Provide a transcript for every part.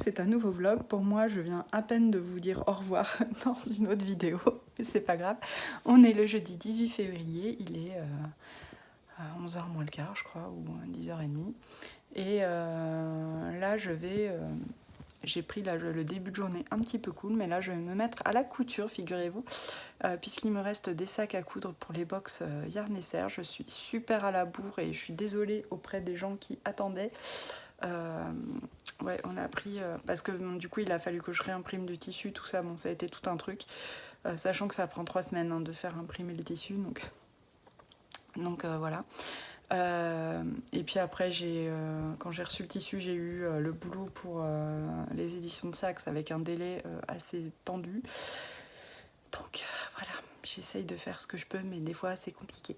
c'est un nouveau vlog. Pour moi, je viens à peine de vous dire au revoir dans une autre vidéo, mais c'est pas grave. On est le jeudi 18 février, il est à 11h moins le quart, je crois, ou 10h30. Et là, j'ai pris le début de journée un petit peu cool, mais là, je vais me mettre à la couture, figurez-vous, puisqu'il me reste des sacs à coudre pour les box Yarn et Serge. Je suis super à la bourre et je suis désolée auprès des gens qui attendaient. Ouais, on a pris parce que du coup il a fallu que je réimprime du tissu, tout ça, bon ça a été tout un truc, sachant que ça prend 3 semaines hein, de faire imprimer le tissu, donc voilà. Et puis après quand j'ai reçu le tissu, j'ai eu le boulot pour les éditions de Saxe avec un délai assez tendu, donc voilà, j'essaye de faire ce que je peux, mais des fois c'est compliqué.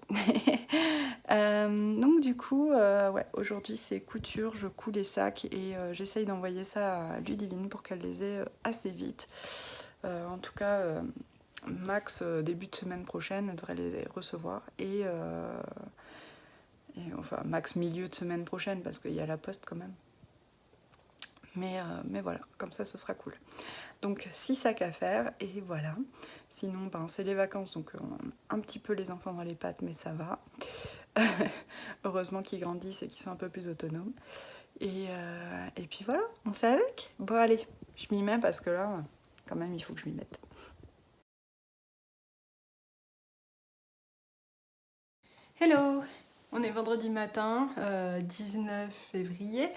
Donc du coup, ouais, aujourd'hui c'est couture, je couds les sacs et j'essaye d'envoyer ça à Ludivine pour qu'elle les ait assez vite. En tout cas, max début de semaine prochaine, elle devrait les recevoir et enfin max milieu de semaine prochaine parce qu'il y a la poste quand même. Mais voilà, comme ça ce sera cool. Donc 6 sacs à faire et voilà. Sinon ben, c'est les vacances donc un petit peu les enfants dans les pattes mais ça va. Heureusement qu'ils grandissent et qu'ils sont un peu plus autonomes. Et puis voilà, on fait avec. Bon allez, je m'y mets parce que là, quand même, il faut que je m'y mette. Hello! On est vendredi matin, 19 février.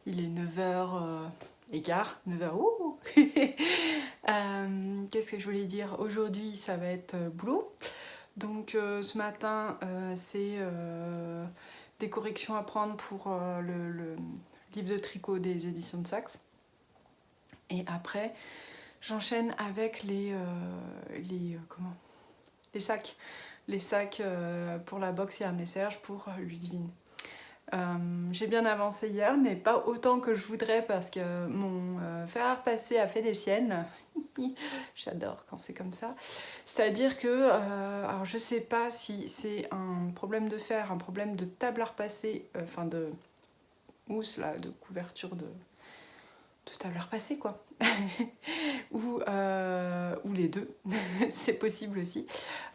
Il est 9h écart, 9h, ouh. Qu'est-ce que je voulais dire? Aujourd'hui, ça va être boulot. Donc ce matin, c'est des corrections à prendre pour le livre de tricot des éditions de Saxe. Et après, j'enchaîne avec les sacs. Les sacs pour la box Yarn et Serge pour Ludivine. J'ai bien avancé hier, mais pas autant que je voudrais parce que mon fer à repasser a fait des siennes. J'adore quand c'est comme ça. C'est-à-dire que, alors je sais pas si c'est un problème de fer, un problème de table à repasser, enfin de housse là, de couverture de table à repasser quoi. ou les deux, c'est possible aussi.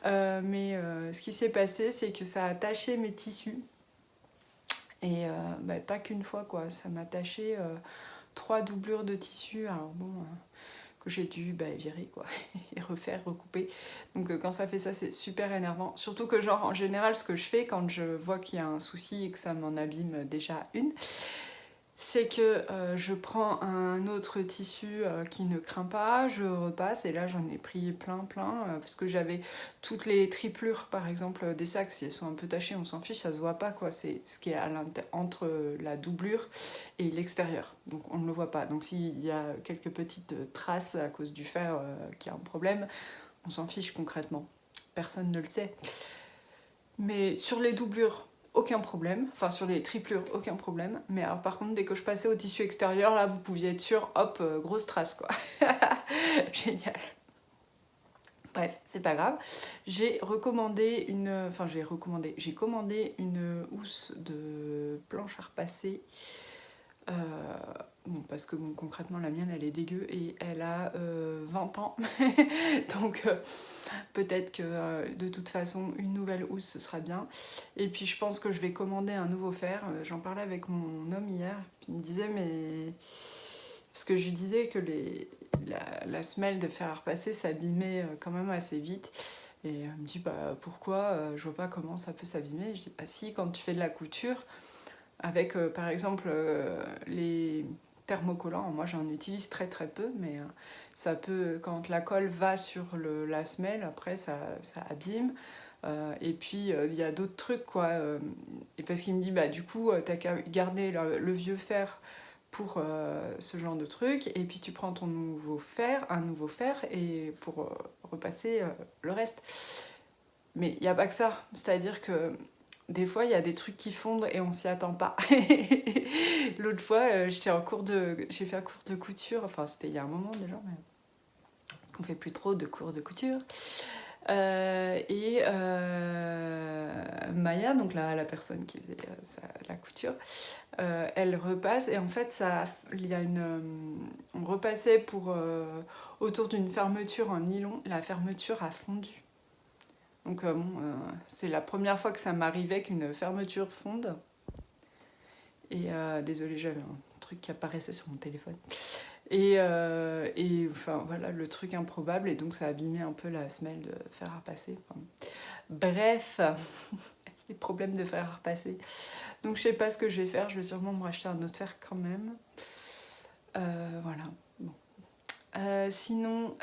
Mais ce qui s'est passé, c'est que ça a taché mes tissus. Et bah, pas qu'une fois quoi, ça m'a taché 3 doublures de tissu, alors bon, que j'ai dû virer quoi, et refaire, recouper. Donc quand ça fait ça, c'est super énervant. Surtout que genre en général, ce que je fais quand je vois qu'il y a un souci et que ça m'en abîme déjà une, c'est que je prends un autre tissu qui ne craint pas, je repasse et là j'en ai pris plein parce que j'avais toutes les triplures par exemple des sacs, si elles sont un peu tachées on s'en fiche, ça se voit pas quoi, c'est ce qui est entre la doublure et l'extérieur, donc on ne le voit pas, donc s'il y a quelques petites traces à cause du fer qui a un problème, on s'en fiche concrètement, personne ne le sait. Mais sur les doublures, aucun problème, enfin sur les triplures, aucun problème. Mais alors par contre, dès que je passais au tissu extérieur, là, vous pouviez être sûr, hop, grosse trace, quoi. Génial. Bref, c'est pas grave. J'ai commandé une housse de planche à repasser. Bon, parce que bon, concrètement, la mienne, elle est dégueu et elle a 20 ans. Donc peut-être que de toute façon une nouvelle housse ce sera bien. Et puis je pense que je vais commander un nouveau fer. J'en parlais avec mon homme hier, puis il me disait mais... Parce que je lui disais que la semelle de fer à repasser s'abîmait quand même assez vite. Et il me dit bah pourquoi, je vois pas comment ça peut s'abîmer. Je dis bah si, quand tu fais de la couture, avec par exemple les thermocollants, moi j'en utilise très peu, mais ça peut, quand la colle va sur la semelle, après ça abîme. Et puis il y a d'autres trucs quoi. Et parce qu'il me dit bah du coup t'as qu'à garder le vieux fer pour ce genre de truc, et puis tu prends ton un nouveau fer et pour repasser le reste. Mais il n'y a pas que ça, c'est-à-dire que des fois, il y a des trucs qui fondent et on s'y attend pas. L'autre fois, j'ai fait un cours de couture, enfin c'était il y a un moment déjà, mais on fait plus trop de cours de couture. Maya, donc la personne qui faisait la couture, elle repasse et en fait on repassait autour d'une fermeture en nylon, la fermeture a fondu. Donc c'est la première fois que ça m'arrivait qu'une fermeture fonde. Et désolée, j'avais un truc qui apparaissait sur mon téléphone. Et enfin voilà, le truc improbable, et donc ça a abîmé un peu la semelle de fer à repasser. Enfin, bref, les problèmes de fer à repasser. Donc je sais pas ce que je vais faire, je vais sûrement me racheter un autre fer quand même. Voilà. Bon. Sinon,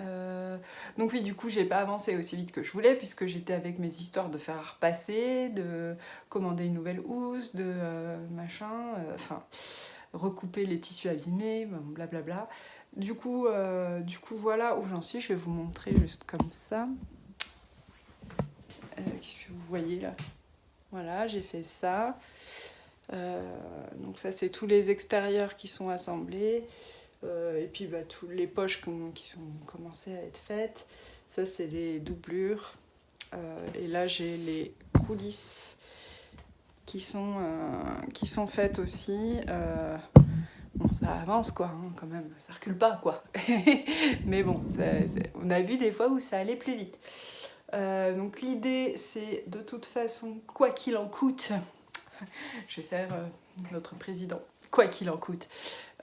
donc oui, du coup, j'ai pas avancé aussi vite que je voulais, puisque j'étais avec mes histoires de fer à repasser, de commander une nouvelle housse, de machin, enfin, recouper les tissus abîmés, blablabla. Du coup, voilà où j'en suis. Je vais vous montrer juste comme ça. Qu'est-ce que vous voyez là? Voilà, j'ai fait ça. Donc ça, c'est tous les extérieurs qui sont assemblés. Et puis toutes les poches qui sont commencées à être faites. Ça, c'est les doublures. Et là, j'ai les coulisses qui sont faites aussi. Bon, ça avance quoi, hein, quand même, ça recule pas quoi. Mais bon, on a vu des fois où ça allait plus vite. Donc l'idée, c'est de toute façon, quoi qu'il en coûte, je vais faire notre président, quoi qu'il en coûte.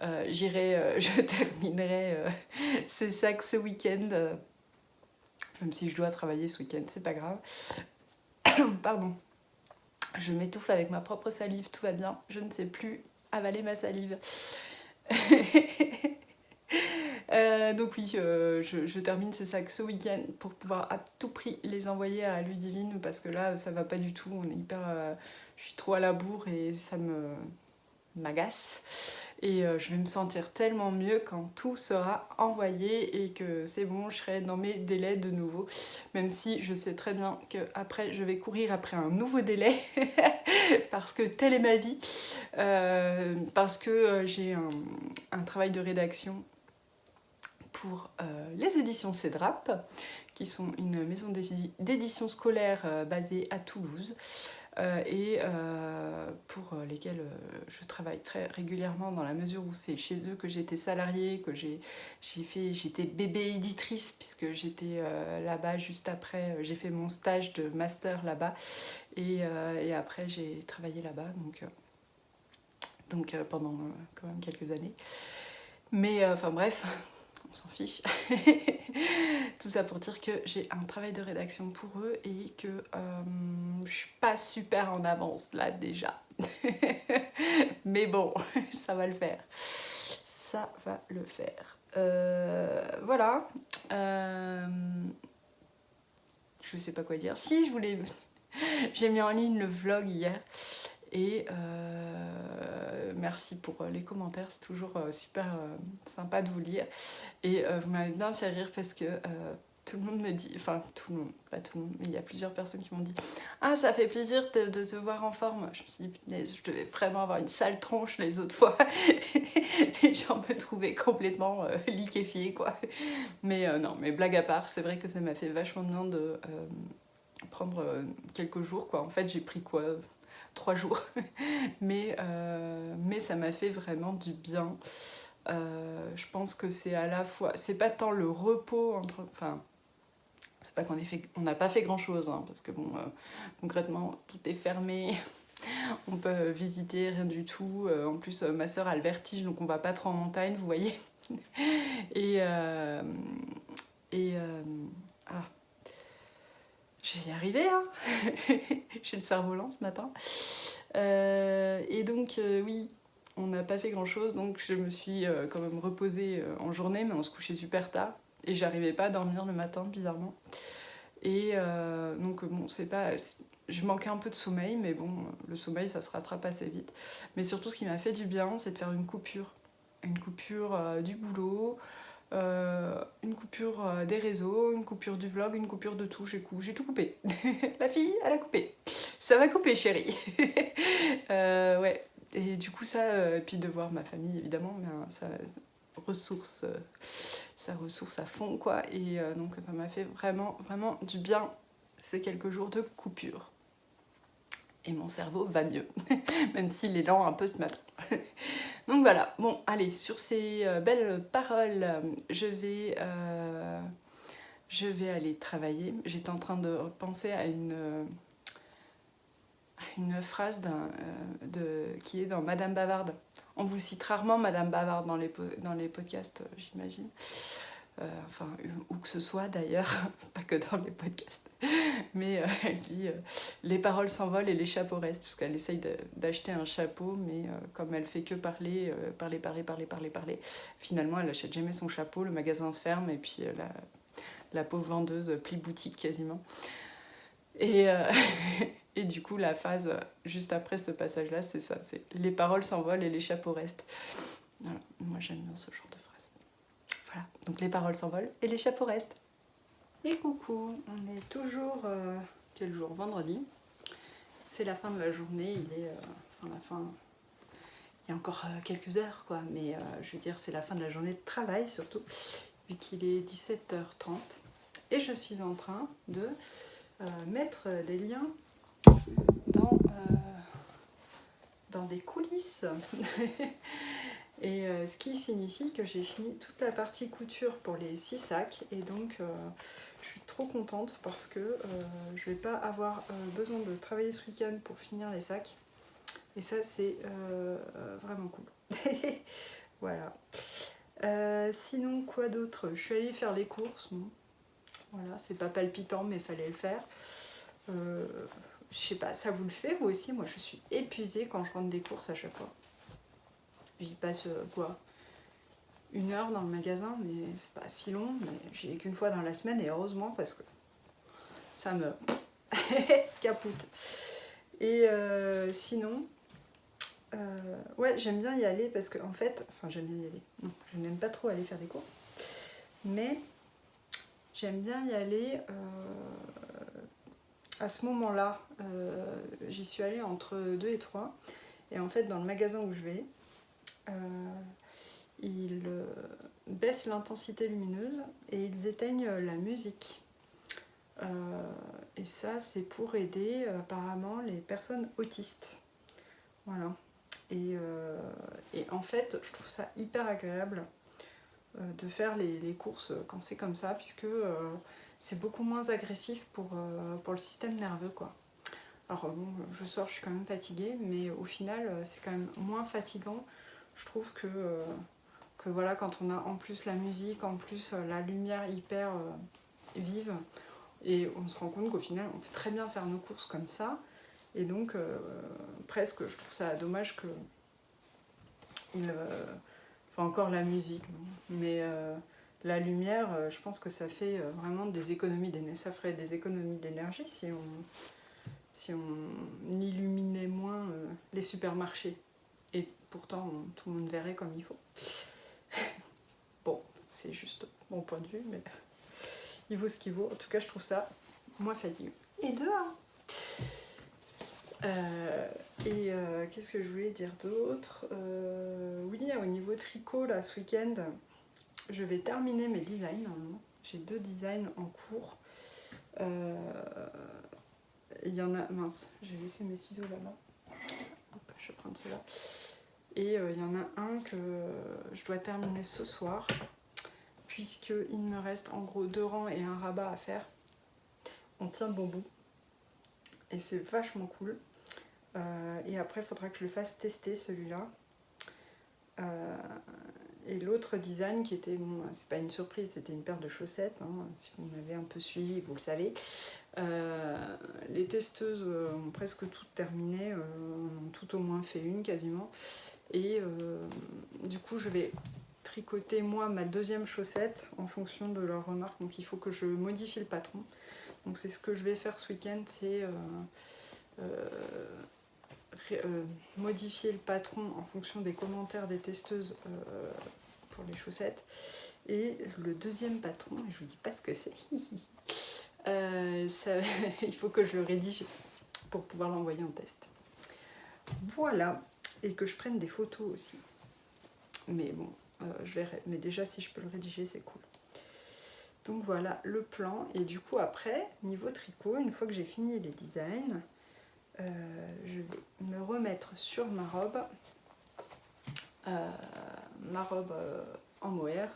Je terminerai ces sacs ce week-end, même si je dois travailler ce week-end, c'est pas grave. Pardon, je m'étouffe avec ma propre salive, tout va bien, je ne sais plus avaler ma salive. Donc oui, je termine ces sacs ce week-end pour pouvoir à tout prix les envoyer à Ludivine, parce que là ça va pas du tout, on est hyper, je suis trop à la bourre et ça m'agace. Et je vais me sentir tellement mieux quand tout sera envoyé et que c'est bon, je serai dans mes délais de nouveau. Même si je sais très bien qu'après je vais courir après un nouveau délai parce que telle est ma vie. Parce que j'ai un travail de rédaction pour les éditions Cédrap, qui sont une maison d'édition scolaire basée à Toulouse. Et pour lesquels je travaille très régulièrement, dans la mesure où c'est chez eux que j'étais salariée, que j'étais bébé éditrice, puisque j'étais là-bas juste après, j'ai fait mon stage de master là-bas, et après j'ai travaillé là-bas, donc pendant quand même quelques années. Mais enfin bref, on s'en fiche. Tout ça pour dire que j'ai un travail de rédaction pour eux et que je suis pas super en avance là déjà. Mais bon, ça va le faire. Ça va le faire. Voilà. Je sais pas quoi dire. Si, j'ai mis en ligne le vlog hier. Et merci pour les commentaires, c'est toujours super sympa de vous lire. Et vous m'avez bien fait rire parce que tout le monde me dit, enfin tout le monde, pas tout le monde, mais il y a plusieurs personnes qui m'ont dit « Ah, ça fait plaisir de te voir en forme !» Je me suis dit « Punaise, je devais vraiment avoir une sale tronche les autres fois. » Les gens me trouvaient complètement liquéfiée quoi. Mais non, mais blague à part, c'est vrai que ça m'a fait vachement bien de prendre quelques jours quoi. En fait, j'ai pris quoi 3 jours, mais ça m'a fait vraiment du bien. Je pense que c'est à la fois, c'est pas tant le repos enfin, c'est pas on n'a pas fait grand chose, hein, parce que bon, concrètement, tout est fermé, on peut visiter rien du tout. En plus, ma soeur a le vertige, donc on va pas trop en montagne, vous voyez. Ah, je vais y arriver, hein. J'ai le cerveau lent ce matin. Et donc, oui, on n'a pas fait grand chose, donc je me suis quand même reposée en journée, mais on se couchait super tard. Et j'arrivais pas à dormir le matin, bizarrement. Et donc, bon, je manquais un peu de sommeil, mais bon, le sommeil, ça se rattrape assez vite. Mais surtout, ce qui m'a fait du bien, c'est de faire une coupure. Une coupure du boulot, une coupure des réseaux, une coupure du vlog, une coupure de tout. J'ai tout coupé. La fille, elle a coupé. Ça va couper, chérie. Ouais. Et du coup, ça, et puis de voir ma famille, évidemment, mais ça ressource. ça ressource à fond quoi. Et donc ça m'a fait vraiment du bien ces quelques jours de coupure. Et mon cerveau va mieux, même s'il est lent un peu ce matin. Donc voilà, bon allez, sur ces belles paroles, je vais aller travailler. J'étais en train de penser à une phrase qui est dans Madame Bavarde. On vous cite rarement Madame Bavarde dans les podcasts, j'imagine. Enfin, où que ce soit d'ailleurs, pas que dans les podcasts. Mais elle dit les paroles s'envolent et les chapeaux restent, parce qu'elle essaye d'acheter un chapeau, mais comme elle fait que parler, finalement elle n'achète jamais son chapeau, le magasin ferme et puis la pauvre vendeuse plie boutique quasiment. Et, et du coup, la phase juste après ce passage-là, c'est ça, c'est les paroles s'envolent et les chapeaux restent. Voilà, moi j'aime bien ce genre de phrase. Voilà, donc les paroles s'envolent et les chapeaux restent. Et coucou, on est toujours, quel jour? Vendredi. C'est la fin de la journée, il est, il y a encore quelques heures quoi, mais je veux dire c'est la fin de la journée de travail surtout, vu qu'il est 17h30. Et je suis en train de mettre des liens dans des coulisses. Et ce qui signifie que j'ai fini toute la partie couture pour les 6 sacs. Et donc je suis trop contente parce que je vais pas avoir besoin de travailler ce week-end pour finir les sacs. Et ça c'est vraiment cool. Voilà. Sinon quoi d'autre? Je suis allée faire les courses. Bon. Voilà, c'est pas palpitant mais il fallait le faire. Je sais pas, ça vous le fait vous aussi? Moi je suis épuisée quand je rentre des courses à chaque fois. J'y passe quoi, 1 heure dans le magasin, mais c'est pas si long, mais j'y vais qu'une fois dans la semaine et heureusement parce que ça me capoute. Et sinon, ouais j'aime bien y aller parce que en fait, enfin j'aime bien y aller, non je n'aime pas trop aller faire des courses, mais j'aime bien y aller à ce moment-là. J'y suis allée entre 2 et 3 et en fait dans le magasin où je vais, ils baissent l'intensité lumineuse et ils éteignent la musique. Et ça, c'est pour aider apparemment les personnes autistes. Voilà. Et en fait, je trouve ça hyper agréable de faire les courses quand c'est comme ça, puisque c'est beaucoup moins agressif pour le système nerveux, quoi. Alors bon, je sors, je suis quand même fatiguée, mais au final, c'est quand même moins fatigant, je trouve, que voilà, quand on a en plus la musique, en plus la lumière hyper vive, et on se rend compte qu'au final, on peut très bien faire nos courses comme ça, et donc presque, je trouve ça dommage que... enfin, encore la musique, mais la lumière, je pense que ça fait vraiment des économies d'énergie, ça ferait des économies d'énergie si on illuminait moins les supermarchés. Et pourtant, tout le monde verrait comme il faut. Bon, c'est juste mon point de vue, mais il vaut ce qu'il vaut. En tout cas, je trouve ça moins fatigant. Et dehors. Qu'est-ce que je voulais dire d'autre? Oui, au niveau tricot, là, ce week-end, je vais terminer mes designs, normalement. J'ai 2 designs en cours. Il y en a... Mince, j'ai laissé mes ciseaux là-bas. Hop, je vais prendre ceux-là. Et il y en a un que je dois terminer ce soir, puisqu'il me reste en gros 2 rangs et un rabat à faire. On tient bon bout. Et c'est vachement cool. Et après, il faudra que je le fasse tester celui-là. Et l'autre design qui était, bon, c'est pas une surprise, c'était une paire de chaussettes, hein, si vous m'avez un peu suivi, vous le savez. Les testeuses ont presque toutes terminé, ont tout au moins fait une quasiment. Et du coup, je vais tricoter moi ma 2e chaussette en fonction de leurs remarques. Donc il faut que je modifie le patron. Donc c'est ce que je vais faire ce week-end, c'est modifier le patron en fonction des commentaires des testeuses pour les chaussettes. Et le 2e patron, je vous dis pas ce que c'est, il faut que je le rédige pour pouvoir l'envoyer en test. Voilà, et que je prenne des photos aussi. Mais bon, je verrai. Mais déjà, si je peux le rédiger, c'est cool. Donc voilà le plan. Et du coup après, niveau tricot, une fois que j'ai fini les designs, je vais me remettre sur ma robe en mohair,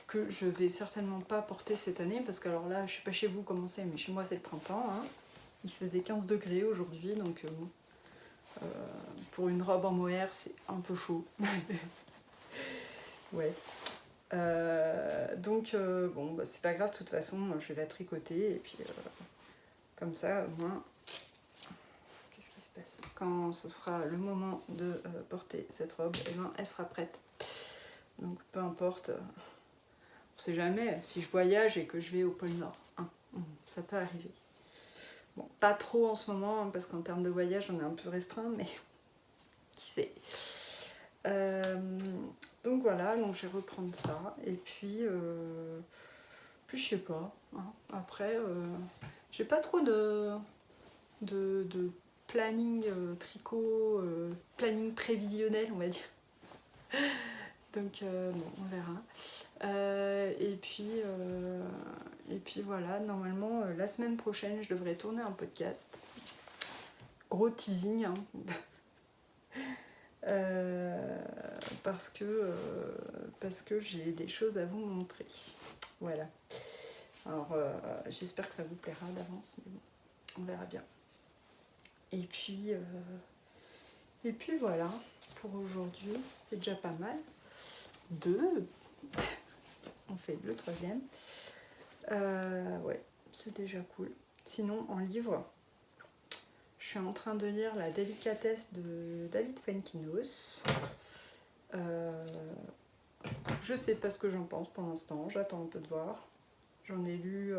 que je vais certainement pas porter cette année, parce que alors là, je sais pas chez vous comment c'est, mais chez moi c'est le printemps, hein. Il faisait 15 degrés aujourd'hui, donc pour une robe en mohair, c'est un peu chaud. Ouais. Donc bon, bah, c'est pas grave, de toute façon, je vais la tricoter, et puis comme ça, au moins, qu'est-ce qui se passe? Quand ce sera le moment de porter cette robe, eh ben, elle sera prête. Donc peu importe, on sait jamais, si je voyage et que je vais au pôle Nord, hein, ça peut arriver. Bon, pas trop en ce moment, hein, parce qu'en termes de voyage, on est un peu restreint, mais qui sait. Donc voilà, donc je vais reprendre ça, et puis je sais pas, hein. Après, j'ai pas trop de planning tricot, planning prévisionnel, on va dire. Donc bon, on verra. Et puis voilà, normalement la semaine prochaine je devrais tourner un podcast. Gros teasing, hein. Parce que j'ai des choses à vous montrer. Voilà. Alors j'espère que ça vous plaira d'avance, mais bon, on verra bien. Et puis voilà, pour aujourd'hui, c'est déjà pas mal. 2. On fait le 3e. Ouais, c'est déjà cool. Sinon, en livre, je suis en train de lire La délicatesse de David Fuenquinos. Je sais pas ce que j'en pense pour l'instant, j'attends un peu de voir. J'en ai lu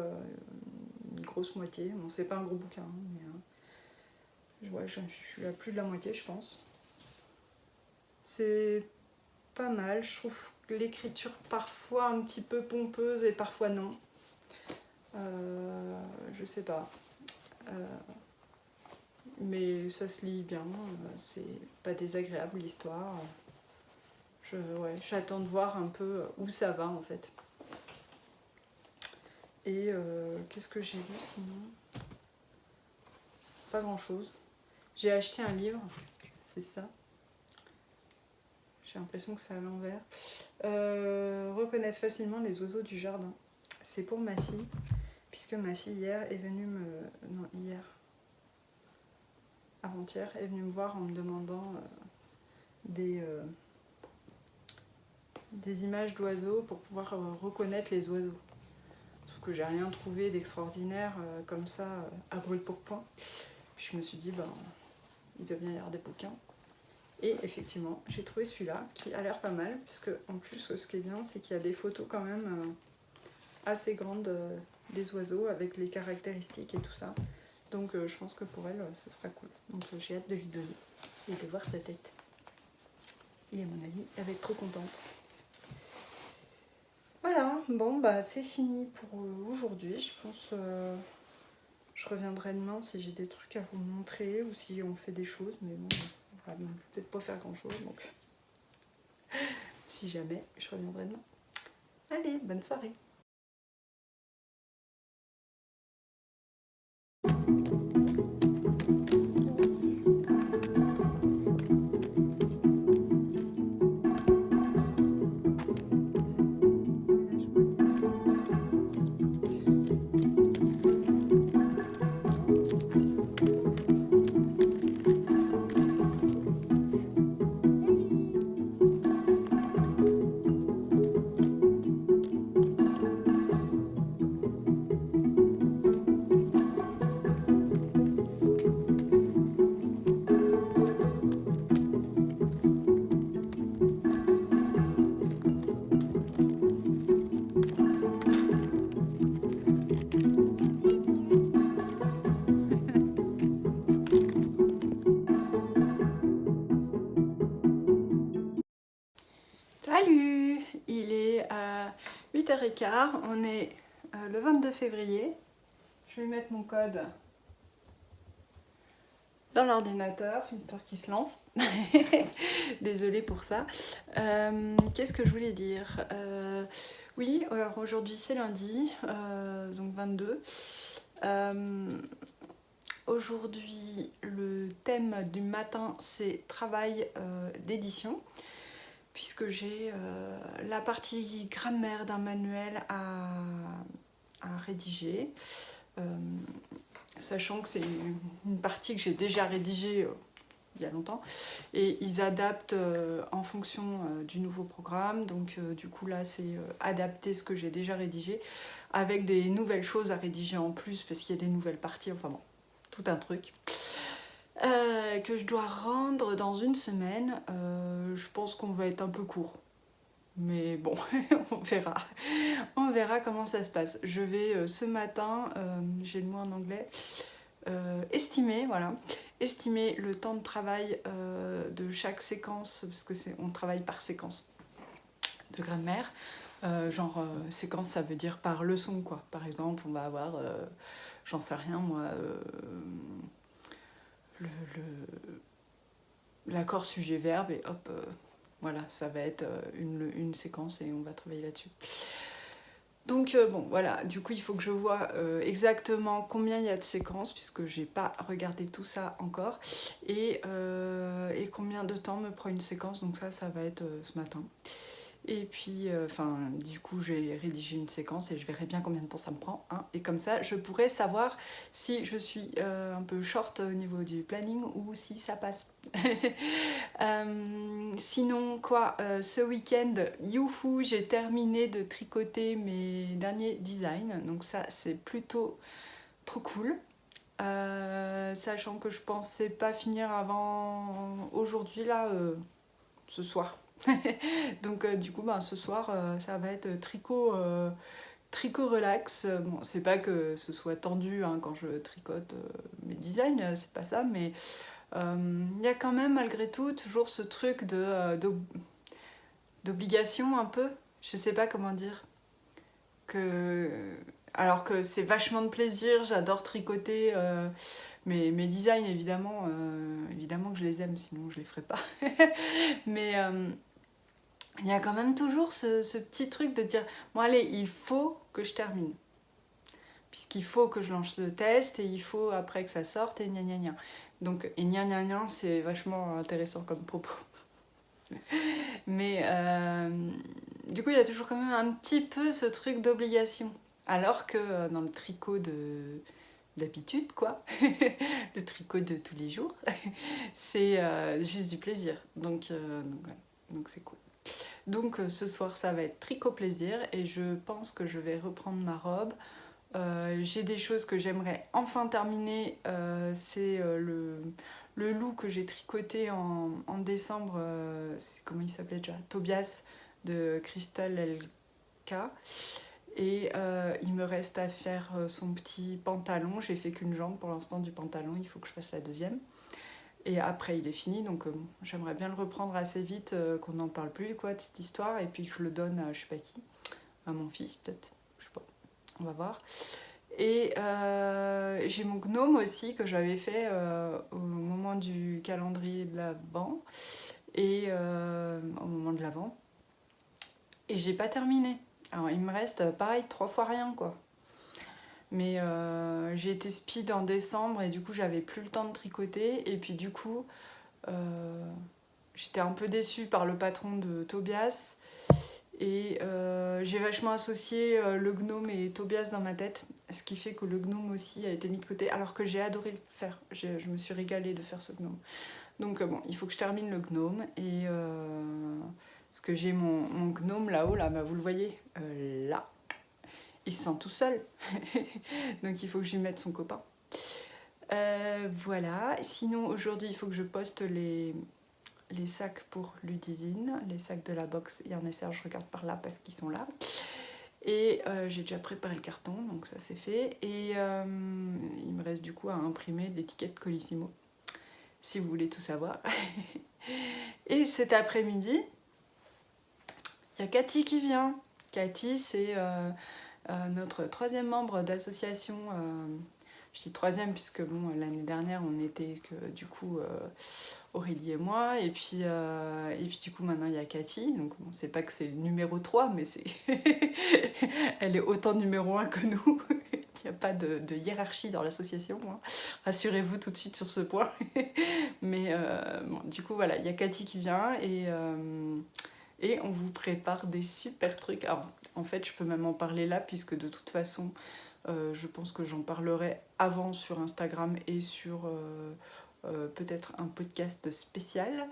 une grosse moitié. Bon, c'est pas un gros bouquin, mais ouais, je suis à plus de la moitié, je pense. C'est pas mal, je trouve que l'écriture parfois un petit peu pompeuse et parfois non. Je sais pas. Mais ça se lit bien, c'est pas désagréable l'histoire. Ouais, j'attends de voir un peu où ça va en fait. Et qu'est-ce que j'ai lu sinon? Pas grand chose. J'ai acheté un livre, c'est ça. J'ai l'impression que c'est à l'envers. Reconnaître facilement les oiseaux du jardin. C'est pour ma fille, puisque ma fille hier est venue me... Non, hier. Avant-hier, est venue me voir en me demandant des images d'oiseaux pour pouvoir reconnaître les oiseaux. Sauf que j'ai rien trouvé d'extraordinaire comme ça, à brûle pour point. Puis je me suis dit, ben, il doit bien y avoir des bouquins. Et effectivement, j'ai trouvé celui-là qui a l'air pas mal, puisque en plus, ce qui est bien, c'est qu'il y a des photos quand même assez grandes des oiseaux avec les caractéristiques et tout ça. Donc je pense que pour elle, ce sera cool. Donc j'ai hâte de lui donner et de voir sa tête. Et à mon avis, elle va être trop contente. Voilà, bon bah c'est fini pour aujourd'hui. Je pense je reviendrai demain si j'ai des trucs à vous montrer ou si on fait des choses, mais bon, on va peut-être pas faire grand chose, donc si jamais, je reviendrai demain. Allez, bonne soirée. Salut! Il est à 8h15, on est le 22 février. Je vais mettre mon code dans l'ordinateur, histoire qu'il se lance. Désolée pour ça. Qu'est-ce que je voulais dire? Oui, alors aujourd'hui c'est lundi, donc 22. Aujourd'hui, le thème du matin, c'est travail d'édition, puisque j'ai la partie grammaire d'un manuel à rédiger. Sachant que c'est une partie que j'ai déjà rédigée il y a longtemps, et ils adaptent en fonction du nouveau programme, donc du coup là c'est adapter ce que j'ai déjà rédigé, avec des nouvelles choses à rédiger en plus, parce qu'il y a des nouvelles parties, enfin bon, tout un truc. Que je dois rendre dans une semaine. Je pense qu'on va être un peu court. Mais bon, on verra comment ça se passe. Je vais ce matin, j'ai le mot en anglais, estimer le temps de travail de chaque séquence, parce que on travaille par séquence de grammaire. Séquence, ça veut dire par leçon, quoi. Par exemple, on va avoir, j'en sais rien moi, l'accord sujet-verbe, et hop, voilà, ça va être une séquence et on va travailler là-dessus. Donc bon, voilà, du coup il faut que je vois exactement combien il y a de séquences, puisque j'ai pas regardé tout ça encore, et combien de temps me prend une séquence, donc ça va être ce matin. Et puis, du coup, j'ai rédigé une séquence et je verrai bien combien de temps ça me prend. Hein. Et comme ça, je pourrai savoir si je suis un peu short au niveau du planning ou si ça passe. Sinon, ce week-end, youhou, j'ai terminé de tricoter mes derniers designs. Donc ça, c'est plutôt trop cool. Sachant que je pensais pas finir avant aujourd'hui, là, ce soir. Donc du coup ce soir ça va être tricot relax. Bon, c'est pas que ce soit tendu hein, quand je tricote mes designs, c'est pas ça, mais il y a quand même malgré tout toujours ce truc d'obligation un peu, je sais pas comment dire, alors que c'est vachement de plaisir, j'adore tricoter mes designs, évidemment que je les aime, sinon je les ferais pas. Mais il y a quand même toujours ce petit truc de dire bon allez, il faut que je termine, puisqu'il faut que je lance le test et il faut après que ça sorte et gna gna gna. Donc et gna gna gna, c'est vachement intéressant comme propos. Mais du coup il y a toujours quand même un petit peu ce truc d'obligation, alors que dans le tricot d'habitude quoi, le tricot de tous les jours, c'est juste du plaisir, donc c'est cool. Donc ce soir ça va être tricot plaisir et je pense que je vais reprendre ma robe. J'ai des choses que j'aimerais enfin terminer, c'est le loup que j'ai tricoté en décembre, comment il s'appelait déjà, Tobias de Crystal LK. Et il me reste à faire son petit pantalon, j'ai fait qu'une jambe pour l'instant du pantalon, il faut que je fasse la deuxième. Et après, il est fini, donc j'aimerais bien le reprendre assez vite, qu'on n'en parle plus, quoi, de cette histoire, et puis que je le donne à je sais pas qui, à mon fils peut-être, je sais pas, on va voir. Et j'ai mon gnome aussi, que j'avais fait au moment du calendrier de l'Avent, et au moment de l'Avent, et j'ai pas terminé. Alors il me reste, pareil, 3 fois rien, quoi. Mais j'ai été speed en décembre, et du coup j'avais plus le temps de tricoter, et puis du coup... j'étais un peu déçue par le patron de Tobias et j'ai vachement associé le gnome et Tobias dans ma tête, ce qui fait que le gnome aussi a été mis de côté, alors que j'ai adoré le faire. Je me suis régalée de faire ce gnome. Donc bon, il faut que je termine le gnome, et parce que j'ai mon gnome là-haut, là, bah, vous le voyez, là. Il se sent tout seul, donc il faut que je lui mette son copain. Voilà, sinon aujourd'hui il faut que je poste les sacs pour Ludivine, les sacs de la box Yarn & Serge, je regarde par là parce qu'ils sont là. Et j'ai déjà préparé le carton, donc ça c'est fait. Et il me reste du coup à imprimer l'étiquette Colissimo, si vous voulez tout savoir. Et cet après-midi, il y a Cathy qui vient. Cathy, c'est notre 3e membre d'association Je dis troisième puisque bon, l'année dernière on était que du coup Aurélie et moi, et puis du coup maintenant il y a Cathy, donc bon, c'est pas que c'est numéro 3, mais c'est elle est autant numéro 1 que nous. Il n'y a pas de hiérarchie dans l'association, hein. Rassurez-vous tout de suite sur ce point. Mais bon, du coup voilà, il y a Cathy qui vient et on vous prépare des super trucs. Alors, en fait, je peux même en parler là, puisque de toute façon, je pense que j'en parlerai avant sur Instagram et sur peut-être un podcast spécial.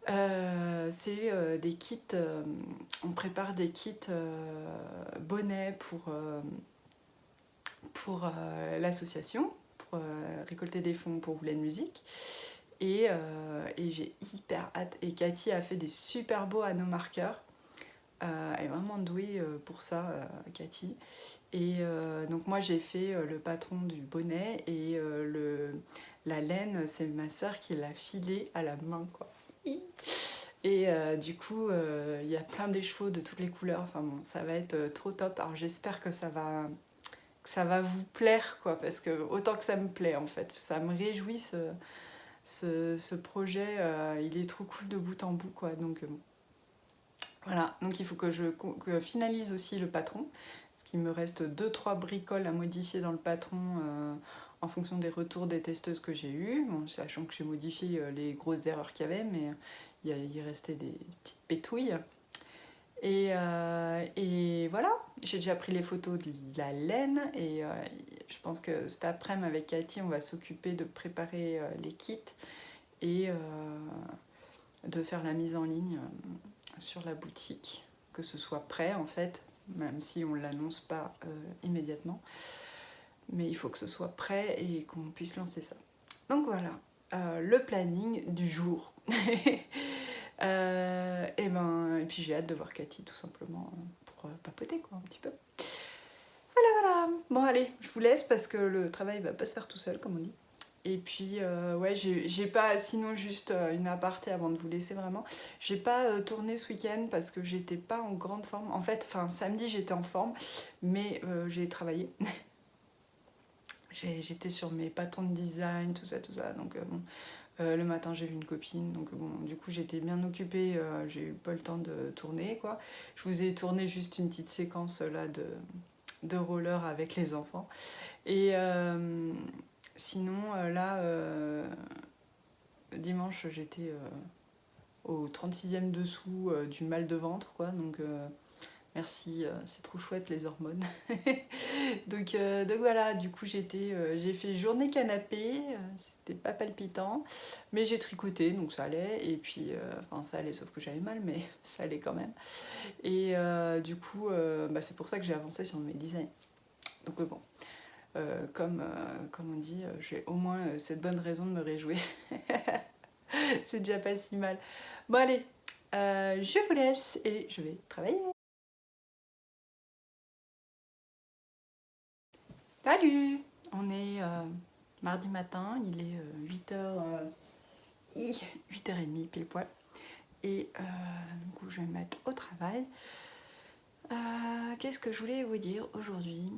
C'est des kits, on prépare des kits bonnets pour l'association, pour récolter des fonds pour Woulaine Musique. Et j'ai hyper hâte. Et Cathy a fait des super beaux anneaux marqueurs. Elle est vraiment douée pour ça, Cathy. Et donc moi j'ai fait le patron du bonnet et la laine, c'est ma sœur qui l'a filé à la main, quoi. Et du coup, il y a plein d'écheveaux de toutes les couleurs. Enfin bon, ça va être trop top. Alors j'espère que ça va vous plaire, quoi, parce que autant que ça me plaît en fait, ça me réjouit ce projet, il est trop cool de bout en bout, quoi. Donc voilà, donc il faut que je finalise aussi le patron, parce qu'il me reste 2-3 bricoles à modifier dans le patron en fonction des retours des testeuses que j'ai eues, bon, sachant que j'ai modifié les grosses erreurs qu'il y avait, mais il restait des petites pétouilles. Et voilà, j'ai déjà pris les photos de la laine et je pense que cet après-midi avec Cathy, on va s'occuper de préparer les kits et de faire la mise en ligne sur la boutique, que ce soit prêt en fait, même si on ne l'annonce pas immédiatement. Mais il faut que ce soit prêt et qu'on puisse lancer ça. Donc voilà, le planning du jour. Et puis j'ai hâte de voir Cathy tout simplement pour papoter, quoi, un petit peu. Voilà. Bon allez, je vous laisse parce que le travail va pas se faire tout seul, comme on dit. Et puis ouais, j'ai pas, sinon juste une aparté avant de vous laisser vraiment. J'ai pas tourné ce week-end parce que j'étais pas en grande forme. En fait, samedi j'étais en forme, mais j'ai travaillé. J'étais sur mes patrons de design, tout ça. Donc bon. Le matin j'ai vu une copine, donc bon, du coup j'étais bien occupée, j'ai eu pas le temps de tourner, quoi. Je vous ai tourné juste une petite séquence là de roller avec les enfants. Et sinon là, dimanche j'étais au 36e dessous du mal de ventre, quoi, donc merci, c'est trop chouette les hormones. donc voilà, du coup j'ai fait journée canapé, c'était pas palpitant, mais j'ai tricoté, donc ça allait, et puis, ça allait sauf que j'avais mal, mais ça allait quand même. Et du coup, c'est pour ça que j'ai avancé sur mes designs. Donc bon, comme on dit, j'ai au moins cette bonne raison de me réjouir. C'est déjà pas si mal. Bon allez, je vous laisse et je vais travailler. Salut! On est mardi matin, il est 8h30 pile poil. Et du coup je vais me mettre au travail. Qu'est-ce que je voulais vous dire aujourd'hui?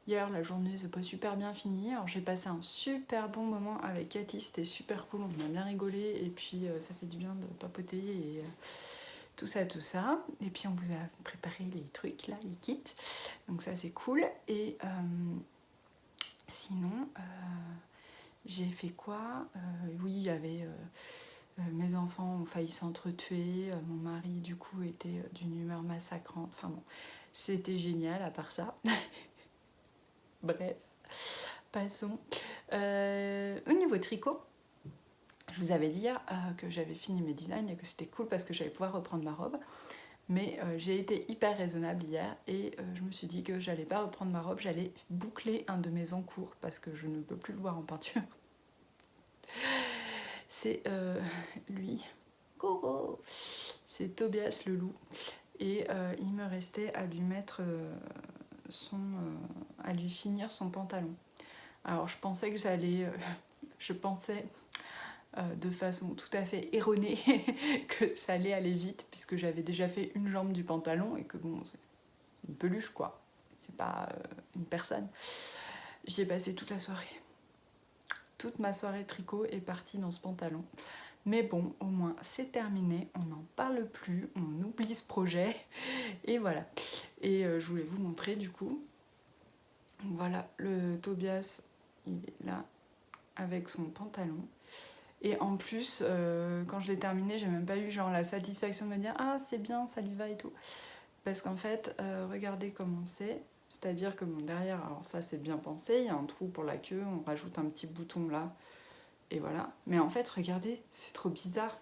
Hier la journée s'est pas super bien finie. Alors j'ai passé un super bon moment avec Cathy, c'était super cool, on a bien rigolé et puis ça fait du bien de papoter et tout ça. Et puis on vous a préparé les trucs là, les kits. Donc ça c'est cool. Et sinon, j'ai fait quoi? Oui, il y avait mes enfants ont failli s'entretuer. Mon mari du coup était d'une humeur massacrante. Enfin bon, c'était génial à part ça. Bref, passons. Au niveau tricot, je vous avais dit hier que j'avais fini mes designs et que c'était cool parce que j'allais pouvoir reprendre ma robe. Mais j'ai été hyper raisonnable hier et je me suis dit que j'allais pas reprendre ma robe, j'allais boucler un de mes encours parce que je ne peux plus le voir en peinture. C'est lui, Coco, c'est Tobias le loup. Et il me restait à lui mettre à lui finir son pantalon. Alors je pensais que je pensais de façon tout à fait erronée que ça allait aller vite puisque j'avais déjà fait une jambe du pantalon et que bon, c'est une peluche, quoi, c'est pas une personne. J'y ai passé toute la soirée. Toute ma soirée tricot est partie dans ce pantalon. Mais bon, au moins c'est terminé, on n'en parle plus, on oublie ce projet. Et voilà. Et je voulais vous montrer du coup. Voilà, le Tobias, il est là avec son pantalon. Et en plus, quand je l'ai terminé, j'ai même pas eu genre la satisfaction de me dire ah c'est bien, ça lui va et tout. Parce qu'en fait, regardez comment c'est. C'est-à-dire que bon, derrière, alors ça c'est bien pensé, il y a un trou pour la queue, on rajoute un petit bouton là, et voilà. Mais en fait, regardez, c'est trop bizarre.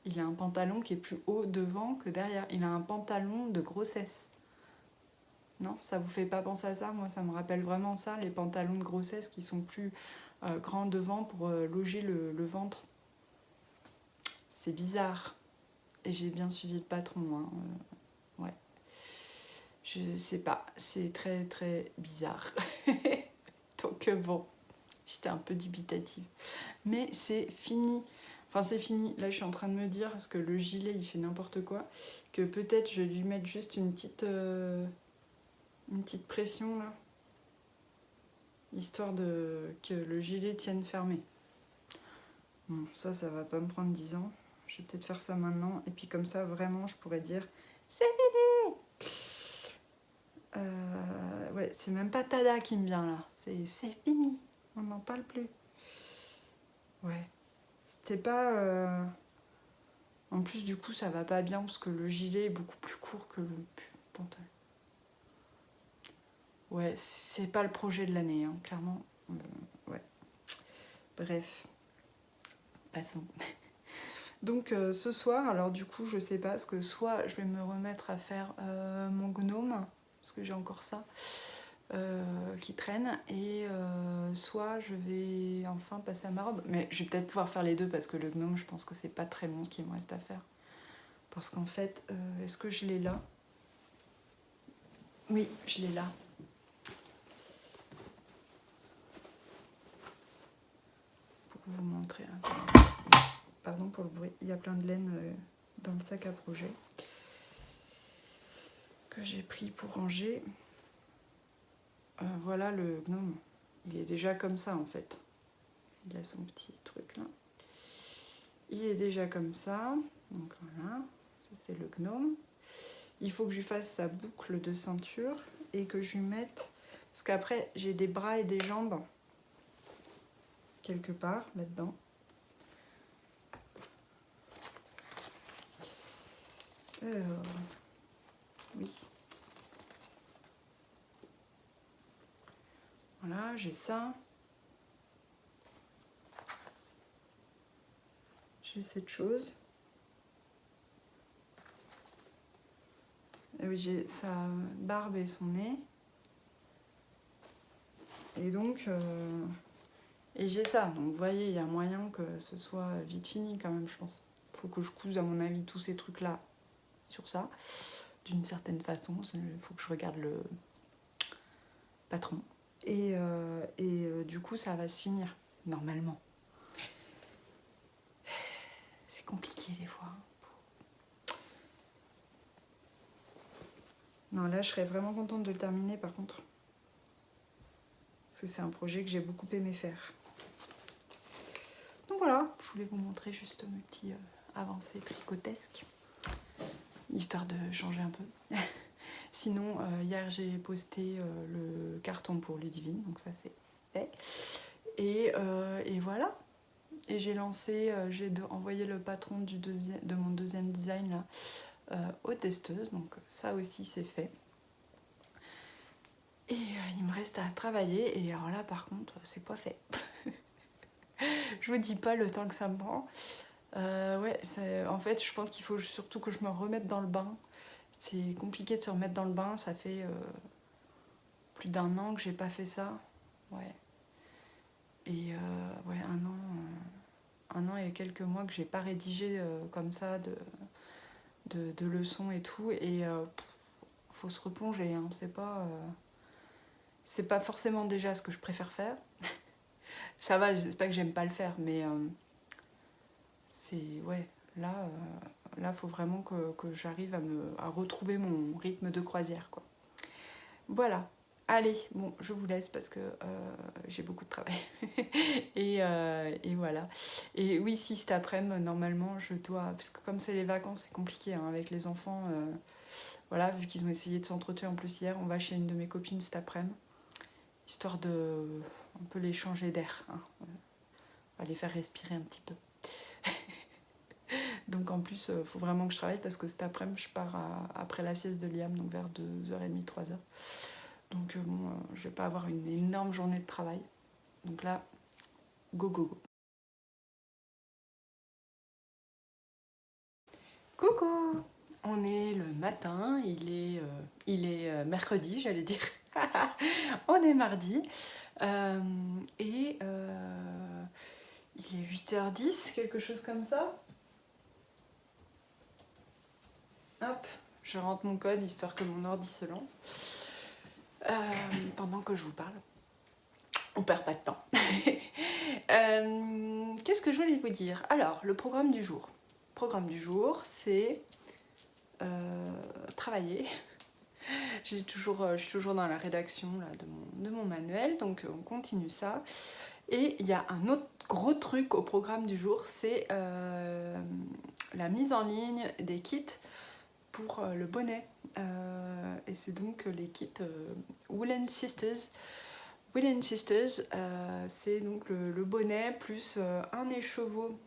Il a un pantalon qui est plus haut devant que derrière. Il a un pantalon de grossesse. Non, ça vous fait pas penser à ça? Moi, ça me rappelle vraiment ça, les pantalons de grossesse qui sont plus grands devant pour loger le ventre. C'est bizarre. Et j'ai bien suivi le patron, hein. Ouais. Je sais pas, c'est très très bizarre. Donc bon, j'étais un peu dubitative. Mais c'est fini. Enfin c'est fini. Là je suis en train de me dire, parce que le gilet il fait n'importe quoi, que peut-être je vais lui mettre juste une petite pression là. Histoire que le gilet tienne fermé. Bon, ça va pas me prendre 10 ans. Je vais peut-être faire ça maintenant. Et puis comme ça, vraiment, je pourrais dire c'est fini. Ouais, c'est même pas Tada qui me vient là. C'est fini. On n'en parle plus. Ouais. C'était pas... En plus, du coup, ça va pas bien parce que le gilet est beaucoup plus court que le pantalon. Ouais, c'est pas le projet de l'année, hein, clairement. Ouais. Bref. Passons. Donc ce soir, alors du coup, je sais pas, parce que soit je vais me remettre à faire mon gnome, parce que j'ai encore ça qui traîne, et soit je vais enfin passer à ma robe. Mais je vais peut-être pouvoir faire les deux, parce que le gnome, je pense que c'est pas très long ce qu'il me reste à faire. Parce qu'en fait, est-ce que je l'ai là? Oui, je l'ai là. Pour vous montrer. Pardon pour le bruit, il y a plein de laine dans le sac à projet que j'ai pris pour ranger. Voilà le gnome, il est déjà comme ça en fait. Il a son petit truc là. Il est déjà comme ça, donc voilà, ça c'est le gnome. Il faut que je lui fasse sa boucle de ceinture et que je lui mette, parce qu'après j'ai des bras et des jambes quelque part là-dedans. Alors, oui. Voilà, j'ai ça. J'ai cette chose. Et oui, j'ai sa barbe et son nez. Et donc, et j'ai ça. Donc, vous voyez, il y a moyen que ce soit vite fini quand même, je pense. Il faut que je couse, à mon avis, tous ces trucs-là sur ça, d'une certaine façon. Il faut que je regarde le patron. Et du coup, ça va se finir, normalement. C'est compliqué, des fois. Non, là, je serais vraiment contente de le terminer, par contre. Parce que c'est un projet que j'ai beaucoup aimé faire. Donc voilà, je voulais vous montrer juste mes petits avancées tricotesques, histoire de changer un peu. Sinon, hier j'ai posté le carton pour Ludivine, donc ça c'est fait. Et voilà. Et j'ai lancé, j'ai envoyé le patron de mon deuxième design là, aux testeuses, donc ça aussi c'est fait. Et il me reste à travailler, et alors là par contre c'est pas fait. Je vous dis pas le temps que ça me prend. Ouais, en fait je pense qu'il faut surtout que je me remette dans le bain. C'est compliqué de se remettre dans le bain, ça fait plus d'1 an que j'ai pas fait ça. Ouais. Et ouais, 1 an et quelques mois que j'ai pas rédigé comme ça de leçons et tout. Et faut se replonger, hein. C'est pas forcément déjà ce que je préfère faire. Ça va, c'est pas que j'aime pas le faire, mais c'est... Ouais, là faut vraiment que j'arrive à retrouver mon rythme de croisière, quoi. Voilà. allez, bon, je vous laisse parce que j'ai beaucoup de travail. et voilà. Et oui, si cet après-midi, normalement, je dois... Parce que comme c'est les vacances, c'est compliqué hein, avec les enfants. Voilà, vu qu'ils ont essayé de s'entretuer en plus hier, on va chez une de mes copines cet après-midi. Histoire de un peu les changer d'air. Hein. On va les faire respirer un petit peu. Donc en plus, il faut vraiment que je travaille parce que cet après-midi, je pars après la sieste de Liam, donc vers 2h30, 3h. Donc bon, je vais pas avoir une énorme journée de travail. Donc là, go go go. Coucou! On est le matin, il est mercredi, j'allais dire. On est mardi. Et il est 8h10, quelque chose comme ça. Hop, je rentre mon code histoire que mon ordi se lance. Pendant que je vous parle. On perd pas de temps. Qu'est-ce que je voulais vous dire? Alors, le programme du jour. Le programme du jour, c'est travailler. Je suis toujours dans la rédaction là, de mon manuel, donc on continue ça. Et il y a un autre gros truc au programme du jour, c'est la mise en ligne des kits pour le bonnet. Et c'est donc les kits Woolen Sisters. Woolen Sisters, c'est donc le bonnet plus un écheveau.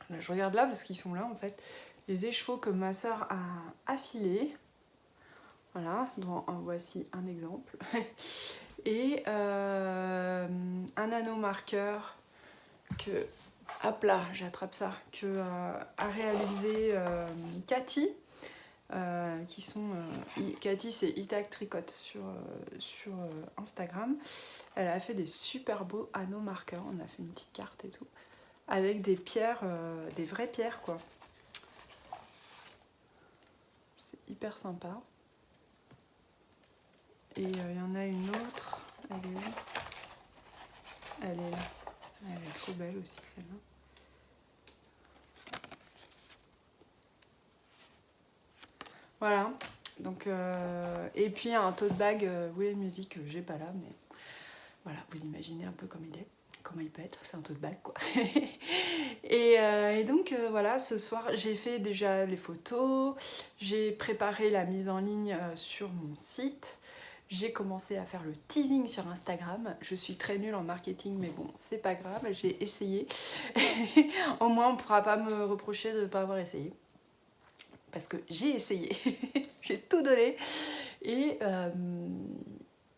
Là, je regarde là parce qu'ils sont là en fait. Les écheveaux que ma soeur a affilés. Voilà, voici un exemple. Et un nanomarqueur que, hop là, j'attrape ça, que a réalisé Cathy. Cathy, c'est Itac Tricote sur Instagram. Elle a fait des super beaux anneaux marqueurs. On a fait une petite carte et tout, avec des pierres, des vraies pierres quoi. C'est hyper sympa. Et il y en a une autre. Elle est où? Elle est là. Elle est trop belle aussi celle-là. Voilà. Donc, et puis un tote bag Woolen Music que j'ai pas là, mais voilà, vous imaginez un peu comme il est, comment il peut être, c'est un tote bag quoi. et donc voilà, ce soir j'ai fait déjà les photos, j'ai préparé la mise en ligne sur mon site, j'ai commencé à faire le teasing sur Instagram. Je suis très nulle en marketing, mais bon, c'est pas grave, j'ai essayé. Au moins on pourra pas me reprocher de ne pas avoir essayé. Parce que j'ai essayé, j'ai tout donné. Et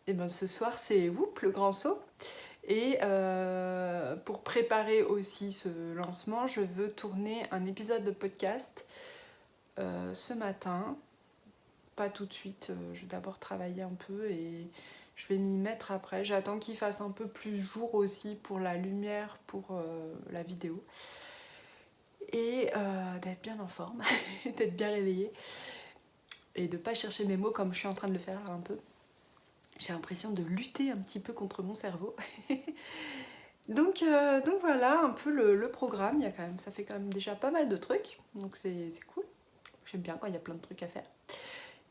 ben ce soir, c'est Whoop, le grand saut. Et pour préparer aussi ce lancement, je veux tourner un épisode de podcast ce matin. Pas tout de suite, je vais d'abord travailler un peu et je vais m'y mettre après. J'attends qu'il fasse un peu plus jour aussi pour la lumière, pour la vidéo. Et d'être bien en forme, d'être bien réveillée. Et de ne pas chercher mes mots comme je suis en train de le faire un peu. J'ai l'impression de lutter un petit peu contre mon cerveau. donc voilà un peu le programme. Ça fait quand même déjà pas mal de trucs, donc c'est cool. J'aime bien quand il y a plein de trucs à faire.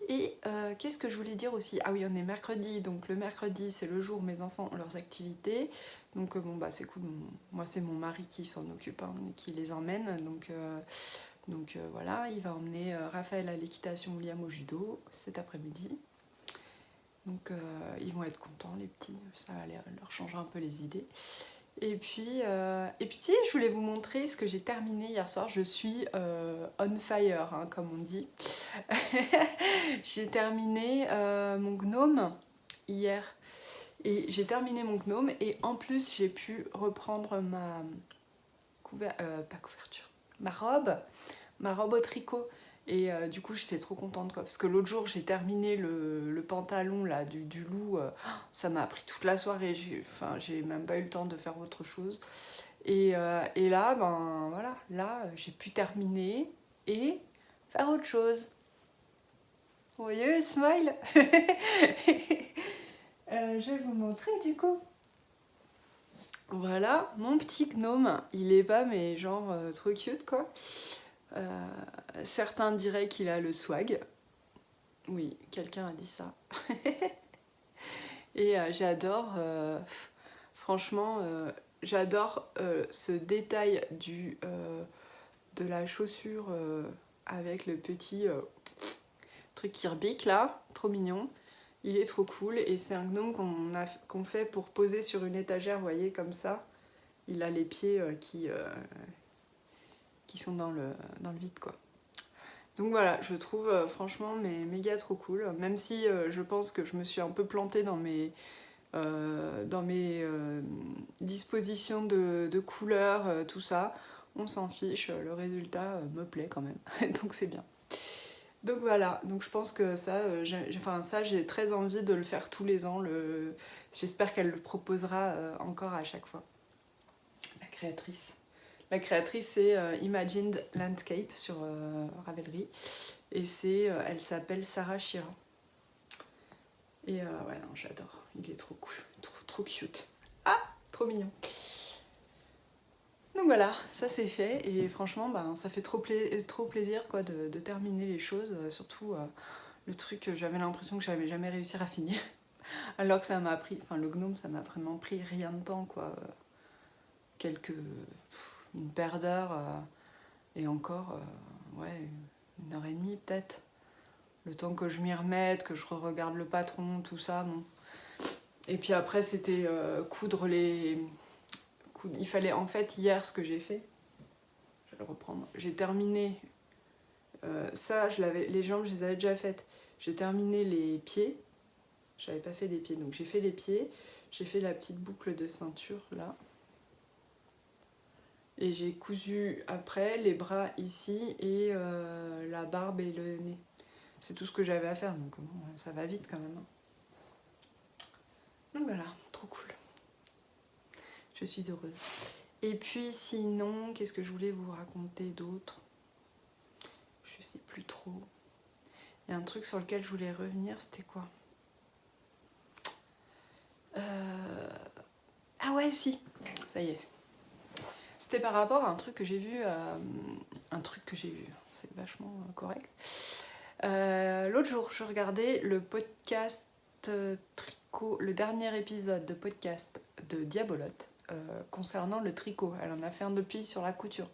Et qu'est-ce que je voulais dire aussi? Ah oui, on est mercredi, donc le mercredi c'est le jour où mes enfants ont leurs activités. Donc bon bah c'est cool, moi c'est mon mari qui s'en occupe, hein, qui les emmène. Donc voilà, il va emmener Raphaël à l'équitation, Liam au judo cet après-midi. Donc ils vont être contents les petits, ça va leur changer un peu les idées. Et puis si, je voulais vous montrer ce que j'ai terminé hier soir. Je suis on fire, hein, comme on dit. J'ai terminé mon gnome hier. Et j'ai terminé mon gnome et en plus j'ai pu reprendre ma robe au tricot. Et du coup j'étais trop contente quoi, parce que l'autre jour j'ai terminé le pantalon là du loup, ça m'a pris toute la soirée, j'ai même pas eu le temps de faire autre chose. Et là ben voilà, là j'ai pu terminer et faire autre chose. Vous voyez le smile. Je vais vous montrer du coup. Voilà, mon petit gnome, il est pas mais genre trop cute quoi. Certains diraient qu'il a le swag. Oui, quelqu'un a dit ça. Et j'adore, franchement, j'adore ce détail de la chaussure avec le petit truc qui rebique là, trop mignon. Il est trop cool et c'est un gnome qu'on fait pour poser sur une étagère, vous voyez, comme ça. Il a les pieds qui sont dans le vide, quoi. Donc voilà, je trouve franchement méga trop cool, même si je pense que je me suis un peu plantée dans mes dispositions de couleurs, tout ça. On s'en fiche, le résultat me plaît quand même, donc c'est bien. Donc voilà, donc je pense que ça, j'ai très envie de le faire tous les ans. J'espère qu'elle le proposera encore à chaque fois. La créatrice. La créatrice, c'est Imagined Landscape sur Ravelry. Et elle s'appelle Sarah Shira. Et ouais, non, j'adore. Il est trop cool, trop cute. Ah, trop mignon. Donc voilà, ça c'est fait. Et franchement, ça fait trop plaisir quoi, de terminer les choses. Surtout le truc, j'avais l'impression que j'avais jamais réussi à finir. Alors que ça m'a pris, le gnome, ça m'a vraiment pris rien de temps, quoi. Une paire d'heures. Et encore, ouais, 1 heure et demie peut-être. Le temps que je m'y remette, que je re-regarde le patron, tout ça, bon. Et puis après, c'était coudre les... Il fallait, en fait, hier, ce que j'ai fait, je vais le reprendre, j'ai terminé, ça, les jambes, je les avais déjà faites. J'ai terminé les pieds, j'avais pas fait les pieds, donc j'ai fait les pieds, j'ai fait la petite boucle de ceinture, là. Et j'ai cousu après les bras ici et la barbe et le nez. C'est tout ce que j'avais à faire, donc bon, ça va vite quand même. Donc voilà, trop cool. Je suis heureuse. Et puis sinon, qu'est-ce que je voulais vous raconter d'autre? Je sais plus trop. Il y a un truc sur lequel je voulais revenir, c'était quoi? Ah ouais, si, ça y est. C'était par rapport à un truc que j'ai vu, c'est vachement correct. L'autre jour, je regardais le podcast tricot, le dernier épisode de podcast de Diabolotte concernant le tricot. Elle en a fait un depuis sur la couture.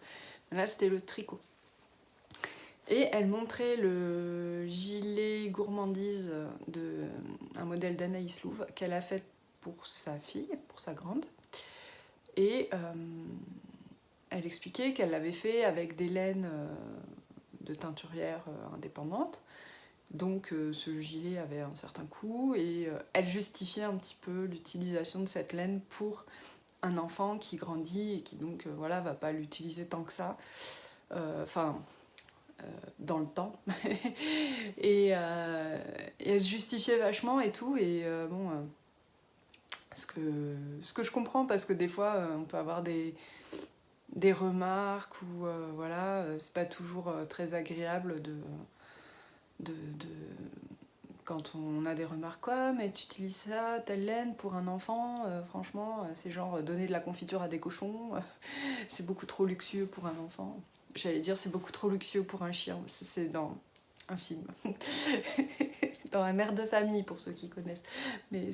Là, c'était le tricot. Et elle montrait le gilet gourmandise un modèle d'Anaïs Louve qu'elle a fait pour sa fille, pour sa grande. Et elle expliquait qu'elle l'avait fait avec des laines de teinturière indépendante. Donc ce gilet avait un certain coût et elle justifiait un petit peu l'utilisation de cette laine pour un enfant qui grandit et qui donc va pas l'utiliser tant que ça. Dans le temps. Et elle se justifiait vachement et tout. Et ce que je comprends, parce que des fois, on peut avoir des remarques ou c'est pas toujours très agréable quand on a des remarques quoi, mais tu utilises ça, telle laine pour un enfant, franchement, c'est genre donner de la confiture à des cochons, c'est beaucoup trop luxueux pour un enfant. J'allais dire c'est beaucoup trop luxueux pour un chien, c'est dans un film. Dans Un air de famille pour ceux qui connaissent. Mais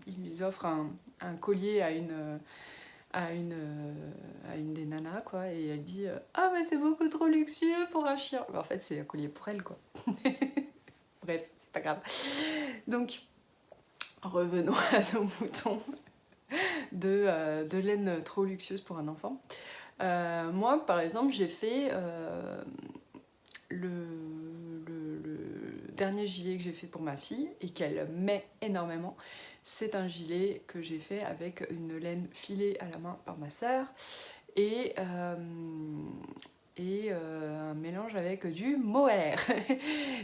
ils offrent un collier à une des nanas quoi, et elle dit ah mais c'est beaucoup trop luxueux pour un chien. Mais en fait c'est un collier pour elle quoi. Bref, c'est pas grave. Donc revenons à nos moutons de laine trop luxueuse pour un enfant. Moi, par exemple, j'ai fait le dernier gilet que j'ai fait pour ma fille et qu'elle met énormément. C'est un gilet que j'ai fait avec une laine filée à la main par ma sœur et un mélange avec du mohair.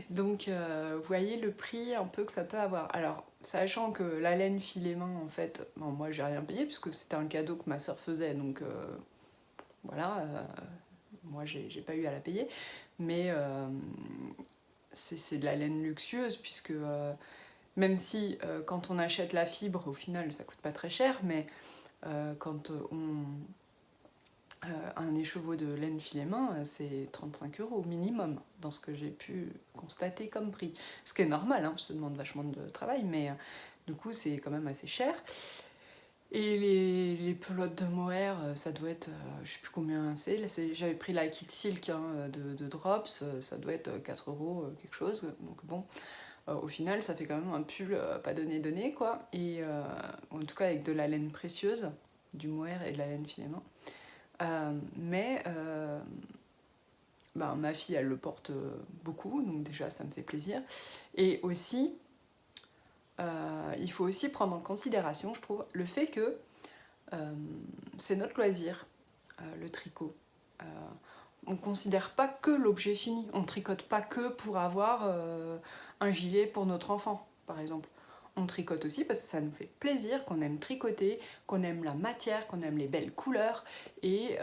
Donc vous voyez le prix un peu que ça peut avoir. Alors sachant que la laine filée main en fait, bon, moi j'ai rien payé puisque c'était un cadeau que ma sœur faisait, donc moi j'ai pas eu à la payer, mais c'est de la laine luxueuse puisque même si quand on achète la fibre au final ça coûte pas très cher, mais quand un écheveau de laine filet main, c'est 35 € minimum, dans ce que j'ai pu constater comme prix. Ce qui est normal, hein, ça demande vachement de travail, mais Du coup, c'est quand même assez cher. Et les pelotes de mohair, ça doit être, je sais plus combien c'est. J'avais pris la kit silk de Drops, ça doit être 4 € quelque chose. Donc bon, au final, ça fait quand même un pull pas donné quoi. Et en tout cas avec de la laine précieuse, du mohair et de la laine finement. Mais ma fille, elle le porte beaucoup, donc déjà ça me fait plaisir. Et aussi, il faut aussi prendre en considération, je trouve, le fait que c'est notre loisir, le tricot. On ne considère pas que l'objet fini, on ne tricote pas que pour avoir un gilet pour notre enfant, par exemple. On tricote aussi parce que ça nous fait plaisir, qu'on aime tricoter, qu'on aime la matière, qu'on aime les belles couleurs, et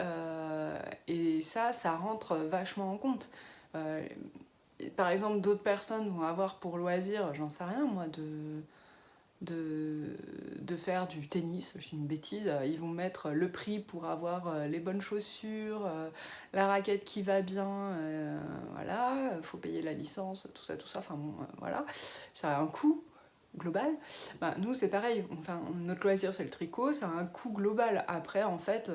ça rentre vachement en compte. Par exemple, d'autres personnes vont avoir pour loisir, j'en sais rien moi, de faire du tennis, je dis une bêtise, ils vont mettre le prix pour avoir les bonnes chaussures, la raquette qui va bien, voilà, faut payer la licence, tout ça, enfin bon, voilà, ça a un coût global. Nous c'est pareil, enfin, notre loisir c'est le tricot, ça a un coût global. Après en fait,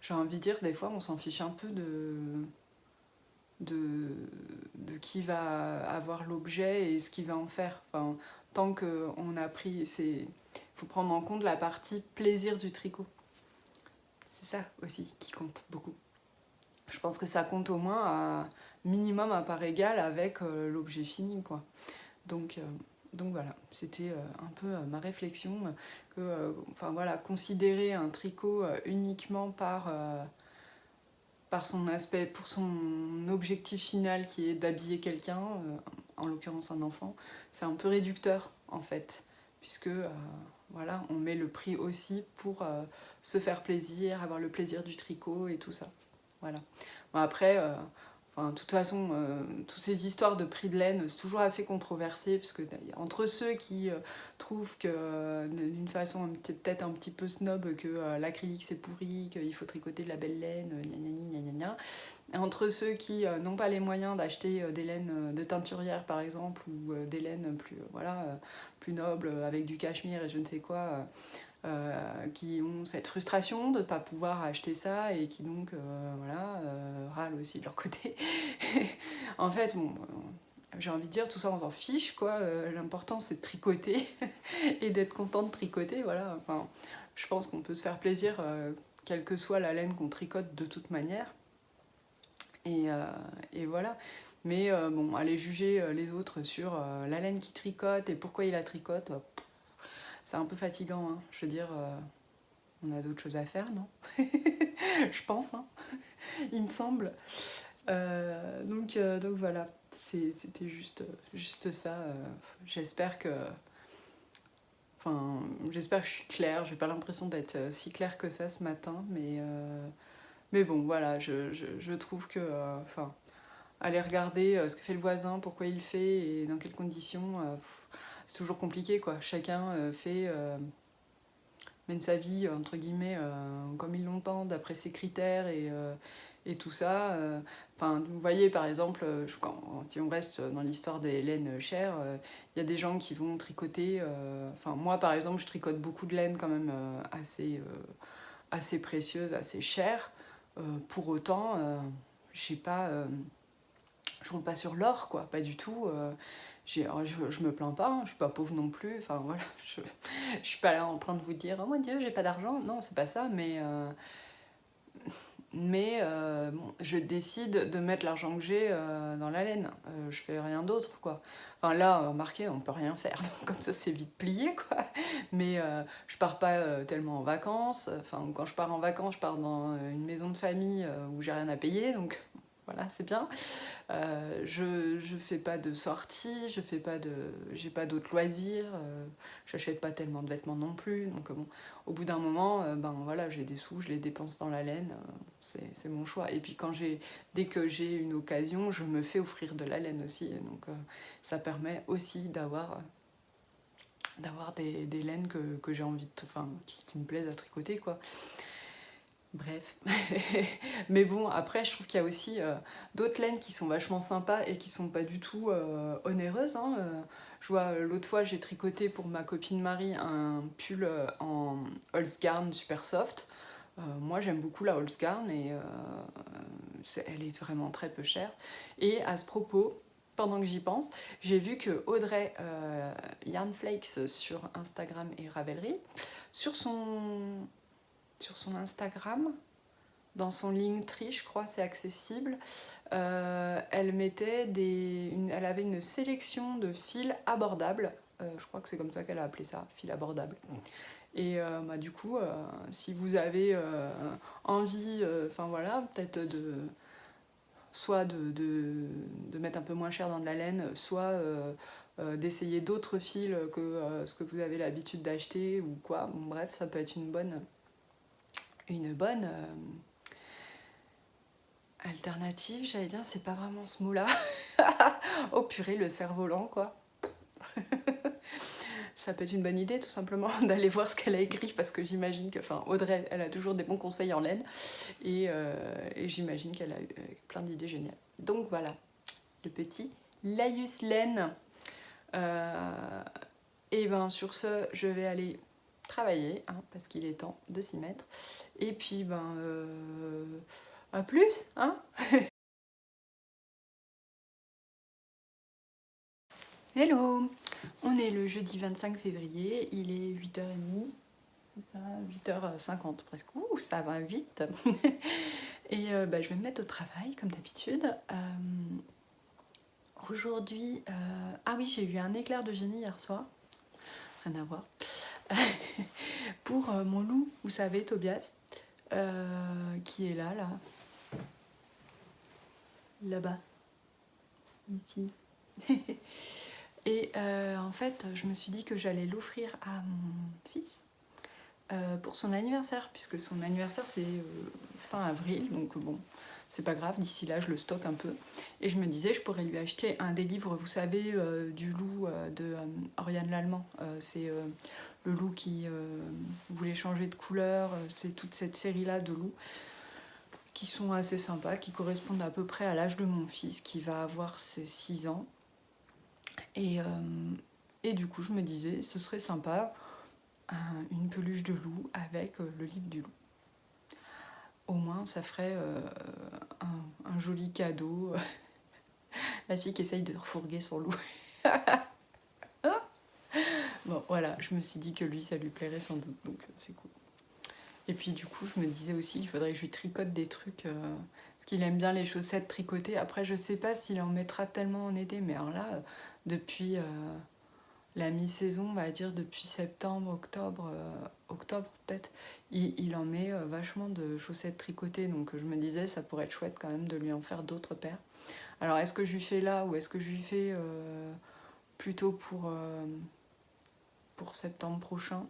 j'ai envie de dire, des fois on s'en fiche un peu de qui va avoir l'objet et ce qu'il va en faire. Enfin, tant qu'on a pris, il faut prendre en compte la partie plaisir du tricot. C'est ça aussi qui compte beaucoup. Je pense que ça compte au moins à minimum à part égale avec l'objet fini, quoi. Donc voilà, c'était un peu ma réflexion que, enfin voilà, considérer un tricot uniquement par son aspect, pour son objectif final qui est d'habiller quelqu'un, en l'occurrence un enfant, c'est un peu réducteur en fait, puisque voilà, on met le prix aussi pour se faire plaisir, avoir le plaisir du tricot et tout ça. Voilà. Bon, après, enfin, de toute façon, toutes ces histoires de prix de laine, c'est toujours assez controversé, parce que entre ceux qui trouvent que, d'une façon peut-être un petit peu snob, que l'acrylique c'est pourri, qu'il faut tricoter de la belle laine, gna gna gna gna gna, et entre ceux qui n'ont pas les moyens d'acheter des laines de teinturière par exemple, ou des laines plus, plus nobles, avec du cachemire et je ne sais quoi, qui ont cette frustration de ne pas pouvoir acheter ça et qui donc râlent aussi de leur côté. En fait, bon, j'ai envie de dire, tout ça on s'en fiche, quoi. L'important c'est de tricoter et d'être content de tricoter, voilà. Enfin, je pense qu'on peut se faire plaisir quelle que soit la laine qu'on tricote de toute manière. Et voilà. Mais bon, aller juger les autres sur la laine qui tricote et pourquoi il la tricote, c'est un peu fatigant, hein. Je veux dire, on a d'autres choses à faire, non? Je pense, hein. Il me semble. Donc voilà, c'était juste ça. J'espère que... Enfin, j'espère que je suis claire. J'ai pas l'impression d'être si claire que ça ce matin, mais bon, voilà, je trouve que... Enfin, aller regarder ce que fait le voisin, pourquoi il le fait et dans quelles conditions, c'est toujours compliqué, quoi. Chacun mène sa vie, entre guillemets, comme il l'entend, d'après ses critères et tout ça. Enfin, vous voyez, par exemple, si on reste dans l'histoire des laines chères, il y a des gens qui vont tricoter... Enfin, moi, par exemple, je tricote beaucoup de laine quand même assez précieuse, assez chère. Pour autant, j'ai pas... je roule pas sur l'or, quoi, pas du tout. Je me plains pas, hein, je suis pas pauvre non plus. Enfin voilà, je suis pas là en train de vous dire oh mon Dieu, j'ai pas d'argent. Non, c'est pas ça, mais bon, je décide de mettre l'argent que j'ai dans la laine. Je fais rien d'autre, quoi. Enfin là, remarquez, on peut rien faire, donc comme ça c'est vite plié, quoi. Mais je pars pas tellement en vacances. Enfin, quand je pars en vacances, je pars dans une maison de famille où j'ai rien à payer, donc voilà, c'est bien. Je fais pas de sorties, j'ai pas d'autres loisirs, j'achète pas tellement de vêtements non plus, donc bon, au bout d'un moment, ben voilà, j'ai des sous, je les dépense dans la laine, c'est mon choix. Et puis dès que j'ai une occasion, je me fais offrir de la laine aussi, donc ça permet aussi d'avoir des laines que j'ai envie de, enfin, qui me plaisent à tricoter, quoi. Bref. Mais bon, après, je trouve qu'il y a aussi d'autres laines qui sont vachement sympas et qui sont pas du tout onéreuses. Hein. Je vois, l'autre fois, j'ai tricoté pour ma copine Marie un pull en Holzgarn super soft. Moi, j'aime beaucoup la Holzgarn et elle est vraiment très peu chère. Et à ce propos, pendant que j'y pense, j'ai vu que Audrey Yarnflakes sur Instagram et Ravelry, sur son Instagram, dans son Linktree, je crois, c'est accessible, elle avait une sélection de fils abordables. Je crois que c'est comme ça qu'elle a appelé ça, fils abordables. Et du coup, si vous avez envie, voilà, peut-être soit de mettre un peu moins cher dans de la laine, soit d'essayer d'autres fils que ce que vous avez l'habitude d'acheter ou quoi. Bon, bref, ça peut être une bonne alternative, j'allais dire, c'est pas vraiment ce mot-là. Oh purée, le cerf-volant, quoi. Ça peut être une bonne idée, tout simplement, d'aller voir ce qu'elle a écrit, parce que j'imagine que, Audrey, elle a toujours des bons conseils en laine, et j'imagine qu'elle a eu plein d'idées géniales. Donc voilà, le petit laïus laine. Et ben sur ce, je vais aller travailler, hein, parce qu'il est temps de s'y mettre. Et puis, à plus, hein. Hello! On est le jeudi 25 février, il est 8h30, c'est ça, 8h50 presque. Ouh, ça va vite! Et je vais me mettre au travail comme d'habitude. Aujourd'hui, ah oui, j'ai eu un éclair de génie hier soir, rien à voir, pour mon loup, vous savez, Tobias, qui est là, là-bas, ici. Et en fait, je me suis dit que j'allais l'offrir à mon fils pour son anniversaire, puisque son anniversaire c'est fin avril, donc bon, c'est pas grave, d'ici là je le stocke un peu. Et je me disais, je pourrais lui acheter un des livres, vous savez, du loup de Oriane Lallemand. C'est le loup qui voulait changer de couleur, c'est toute cette série-là de loups qui sont assez sympas, qui correspondent à peu près à l'âge de mon fils, qui va avoir ses 6 ans. Et du coup, je me disais, ce serait sympa, une peluche de loup avec le livre du loup. Au moins, ça ferait un joli cadeau. La fille qui essaye de refourguer son loup. Bon, voilà, je me suis dit que lui, ça lui plairait sans doute, donc c'est cool. Et puis du coup, je me disais aussi qu'il faudrait que je lui tricote des trucs, parce qu'il aime bien les chaussettes tricotées. Après, je sais pas s'il en mettra tellement en été, mais alors là, depuis la mi-saison, on va dire depuis septembre, octobre peut-être, il en met vachement de chaussettes tricotées, donc je me disais ça pourrait être chouette quand même de lui en faire d'autres paires. Alors est-ce que je lui fais là ou est-ce que je lui fais plutôt pour septembre prochain,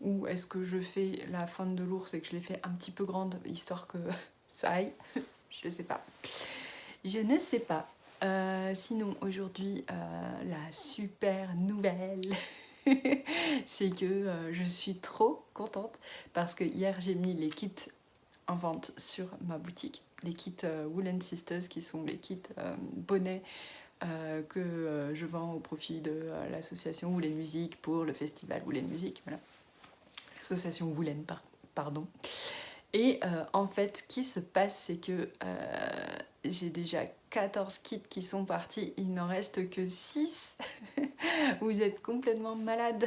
ou est-ce que je fais la fin de l'ours et que je les fais un petit peu grande histoire que ça aille? Je sais pas. Je ne sais pas. Sinon, aujourd'hui, la super nouvelle, c'est que je suis trop contente parce que hier, j'ai mis les kits en vente sur ma boutique. Les kits Woolen Sisters, qui sont les kits bonnets que je vends au profit de l'association Woolen Music pour le festival Woolen Music. Voilà. L'association Woolen, pardon. Et en fait, ce qui se passe, c'est que j'ai déjà 14 kits qui sont partis, il n'en reste que 6. Vous êtes complètement malade.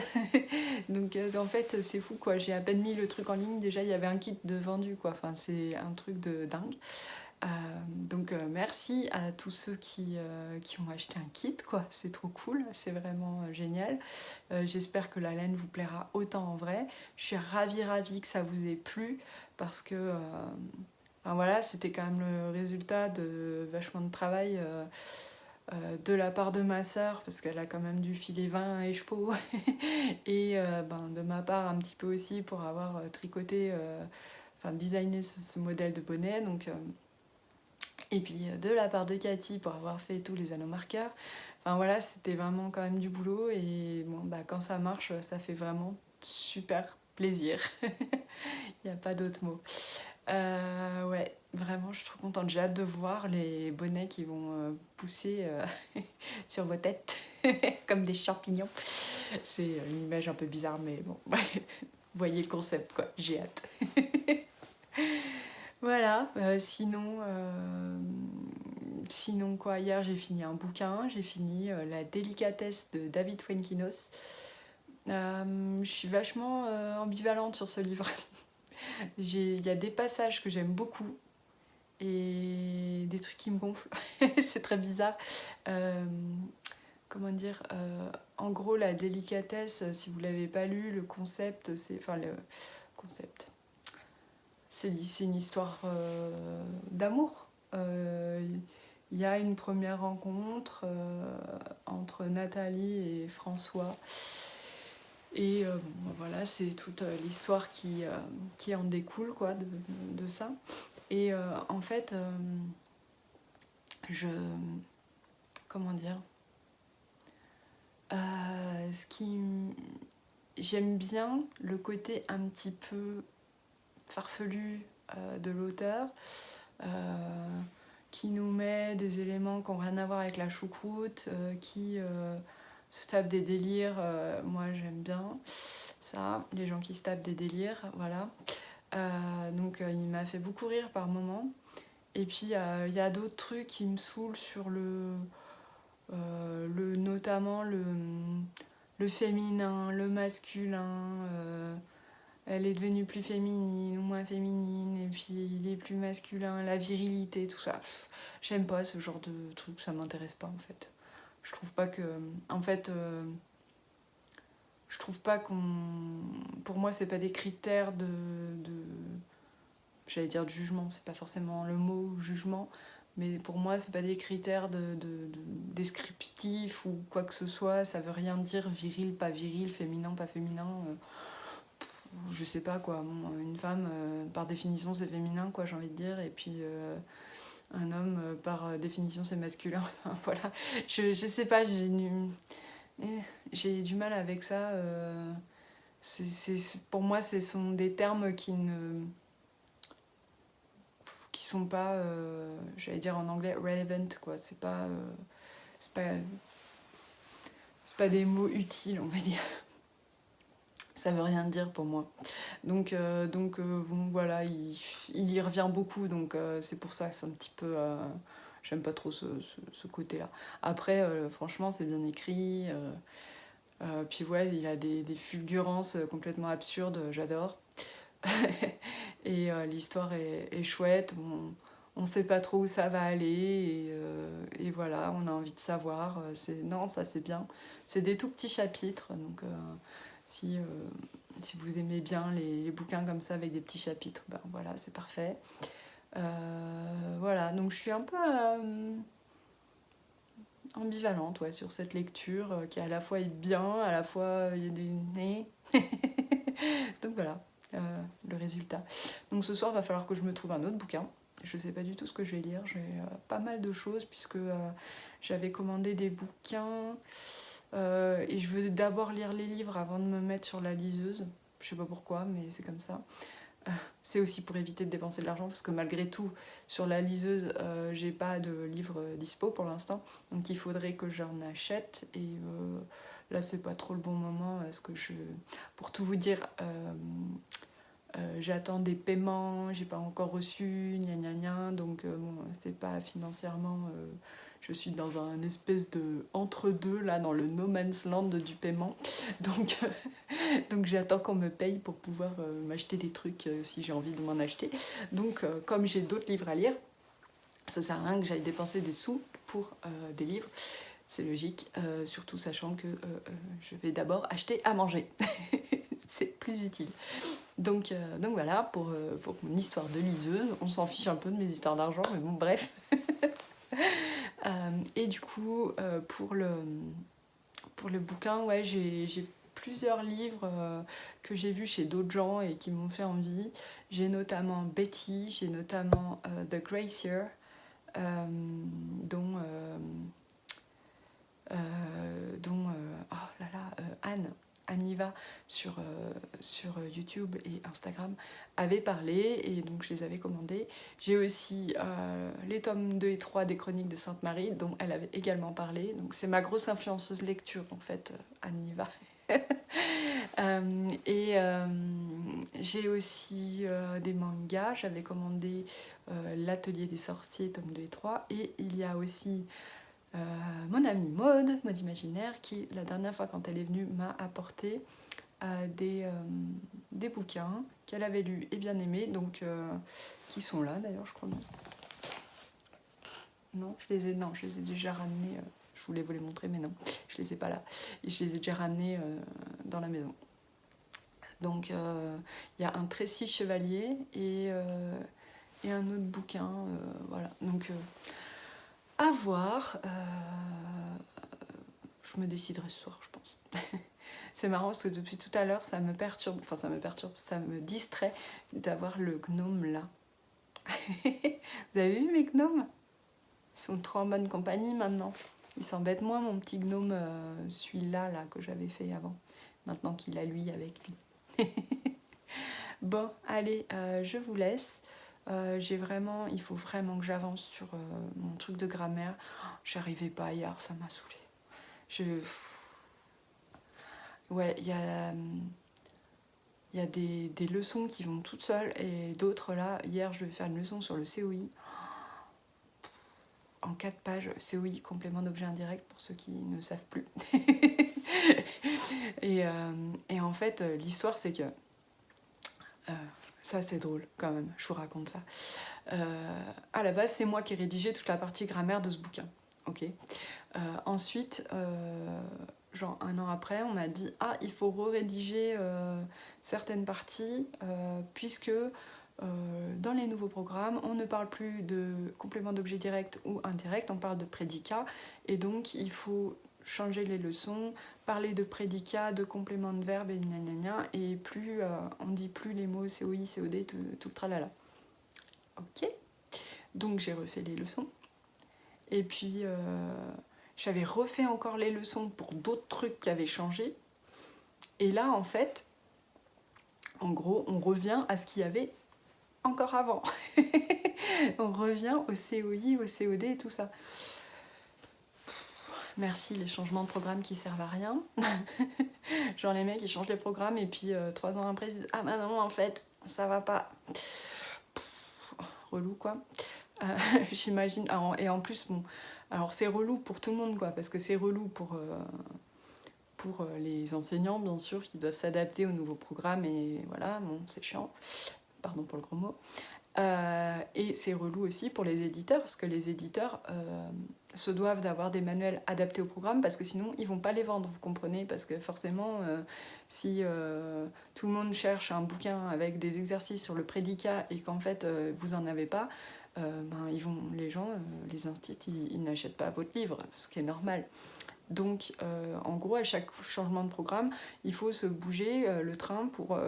Donc en fait, c'est fou quoi, j'ai à peine mis le truc en ligne, déjà il y avait un kit de vendu quoi, enfin c'est un truc de dingue. Donc merci à tous ceux qui ont acheté un kit quoi, c'est trop cool, c'est vraiment génial. J'espère que la laine vous plaira autant en vrai. Je suis ravie que ça vous ait plu parce que voilà, c'était quand même le résultat de vachement de travail de la part de ma sœur parce qu'elle a quand même dû filer 20 écheveaux et de ma part un petit peu aussi pour avoir tricoté, designé ce modèle de bonnet. Donc et puis de la part de Cathy pour avoir fait tous les anneaux marqueurs. Enfin voilà, c'était vraiment quand même du boulot et bon, quand ça marche, ça fait vraiment super plaisir. Il n'y a pas d'autre mot. Ouais, vraiment, je suis trop contente. J'ai hâte de voir les bonnets qui vont pousser sur vos têtes, comme des champignons. C'est une image un peu bizarre, mais bon, vous voyez le concept, quoi. J'ai hâte. Voilà, sinon quoi, hier j'ai fini un bouquin, j'ai fini La délicatesse de David Fuenquinos. Je suis vachement ambivalente sur ce livre. Il y a des passages que j'aime beaucoup et des trucs qui me gonflent. C'est très bizarre. Comment dire, en gros, La délicatesse, si vous l'avez pas lu, le concept, le concept. C'est une histoire d'amour. Il y a une première rencontre entre Nathalie et François. Et voilà, c'est toute l'histoire qui en découle, quoi, de ça. Et en fait, comment dire, j'aime bien le côté un petit peu farfelu de l'auteur, qui nous met des éléments qui n'ont rien à voir avec la choucroute, qui se tape des délires. Moi j'aime bien ça, les gens qui se tapent des délires, voilà. Donc il m'a fait beaucoup rire par moments. Et puis il y a d'autres trucs qui me saoulent sur notamment le féminin, le masculin. Elle est devenue plus féminine ou moins féminine, et puis il est plus masculin, la virilité, tout ça. J'aime pas ce genre de truc, ça m'intéresse pas en fait. Je trouve pas que. En fait, je trouve pas qu'on. Pour moi, c'est pas des critères j'allais dire de jugement, c'est pas forcément le mot jugement, mais pour moi, c'est pas des critères descriptifs ou quoi que ce soit. Ça veut rien dire viril, pas viril, féminin, pas féminin. Je sais pas quoi, bon, une femme par définition c'est féminin, quoi, j'ai envie de dire, et puis un homme par définition c'est masculin. Voilà, je sais pas, j'ai du mal avec ça. Pour moi ce sont des termes qui sont pas, j'allais dire en anglais relevant, quoi. C'est pas des mots utiles, on va dire. Ça veut rien dire pour moi. Donc bon, voilà, il y revient beaucoup, donc c'est pour ça que c'est un petit peu. J'aime pas trop ce côté-là. Après, franchement, c'est bien écrit. Puis ouais, il a des fulgurances complètement absurdes, j'adore. Et l'histoire est chouette. On sait pas trop où ça va aller. Et voilà, on a envie de savoir. Non, ça c'est bien. C'est des tout petits chapitres, donc. Si vous aimez bien les bouquins comme ça avec des petits chapitres, ben voilà, c'est parfait. Voilà, donc je suis un peu ambivalente, ouais, sur cette lecture qui à la fois est bien, à la fois il y a des nez. Donc voilà, le résultat. Donc ce soir, il va falloir que je me trouve un autre bouquin. Je sais pas du tout ce que je vais lire. J'ai pas mal de choses puisque j'avais commandé des bouquins. Et je veux d'abord lire les livres avant de me mettre sur la liseuse. Je sais pas pourquoi, mais c'est comme ça. C'est aussi pour éviter de dépenser de l'argent, parce que malgré tout, sur la liseuse, j'ai pas de livre dispo pour l'instant. Donc il faudrait que j'en achète. Et là, c'est pas trop le bon moment. Pour tout vous dire, j'attends des paiements, j'ai pas encore reçu, gna gna gna. Donc bon, c'est pas financièrement. Je suis dans un espèce de entre-deux, là, dans le no man's land du paiement. Donc j'attends qu'on me paye pour pouvoir m'acheter des trucs si j'ai envie de m'en acheter. Donc, comme j'ai d'autres livres à lire, ça sert à rien que j'aille dépenser des sous pour des livres. C'est logique, surtout sachant que je vais d'abord acheter à manger. C'est plus utile. Donc voilà, pour mon histoire de liseuse. On s'en fiche un peu de mes histoires d'argent, mais bon, bref. Et du coup, pour le bouquin, ouais, j'ai plusieurs livres que j'ai vus chez d'autres gens et qui m'ont fait envie. J'ai notamment Betty, j'ai notamment The Gracier, dont oh là là, Anne Aniva sur YouTube et Instagram avait parlé, et donc je les avais commandés. J'ai aussi les tomes 2 et 3 des Chroniques de Sainte-Marie, dont elle avait également parlé. Donc c'est ma grosse influenceuse lecture, en fait, Aniva. J'ai aussi des mangas. J'avais commandé l'Atelier des sorciers, tome 2 et 3. Et il y a aussi mon amie Maude Imaginaire, qui la dernière fois quand elle est venue m'a apporté des bouquins qu'elle avait lus et bien aimés, donc qui sont là d'ailleurs, je crois. Non, je les ai déjà ramenés. Je voulais vous les montrer, mais non, je les ai pas là. Et je les ai déjà ramenés dans la maison. Donc il y a un Tracy Chevalier et un autre bouquin, voilà. Donc à voir. Je me déciderai ce soir, je pense. C'est marrant parce que depuis tout à l'heure, ça me perturbe, ça me distrait d'avoir le gnome là. Vous avez vu mes gnomes? Ils sont trop en bonne compagnie maintenant. Il s'embête moins, mon petit gnome, celui-là là, que j'avais fait avant. Maintenant qu'il a lui avec lui. Bon, allez, je vous laisse. Il faut vraiment que j'avance sur mon truc de grammaire. J'arrivais pas hier, ça m'a saoulée. Ouais, il y a des leçons qui vont toutes seules et d'autres là. Hier, je vais faire une leçon sur le COI. En 4 pages, COI, complément d'objet indirect pour ceux qui ne savent plus. et en fait, l'histoire, c'est que... ça, c'est drôle quand même, je vous raconte ça. À la base, c'est moi qui ai rédigé toute la partie grammaire de ce bouquin. Ok. Ensuite, genre 1 an après, on m'a dit « Ah, il faut re-rédiger certaines parties, puisque dans les nouveaux programmes, on ne parle plus de complément d'objet direct ou indirect, on parle de prédicat, et donc il faut changer les leçons, parler de prédicat, de complément de verbe, et gna et plus, on dit plus les mots COI, COD, tout le tralala. » Ok, donc j'ai refait les leçons, et puis... j'avais refait encore les leçons pour d'autres trucs qui avaient changé. Et là, en fait, en gros, on revient à ce qu'il y avait encore avant. On revient au COI, au COD et tout ça. Merci les changements de programme qui servent à rien. Genre les mecs, ils changent les programmes et puis 3 ans après, ils disent « Ah bah non, en fait, ça va pas. » Relou, quoi. J'imagine. Et en plus, bon... Alors c'est relou pour tout le monde, quoi, parce que c'est relou pour les enseignants, bien sûr, qui doivent s'adapter au nouveau programme, et voilà, bon, c'est chiant, pardon pour le gros mot. Et c'est relou aussi pour les éditeurs, parce que les éditeurs se doivent d'avoir des manuels adaptés au programme, parce que sinon ils vont pas les vendre, vous comprenez, parce que forcément, si tout le monde cherche un bouquin avec des exercices sur le prédicat et qu'en fait vous en avez pas, les gens, les instituts, ils n'achètent pas votre livre, ce qui est normal. Donc, en gros, à chaque changement de programme, il faut se bouger le train pour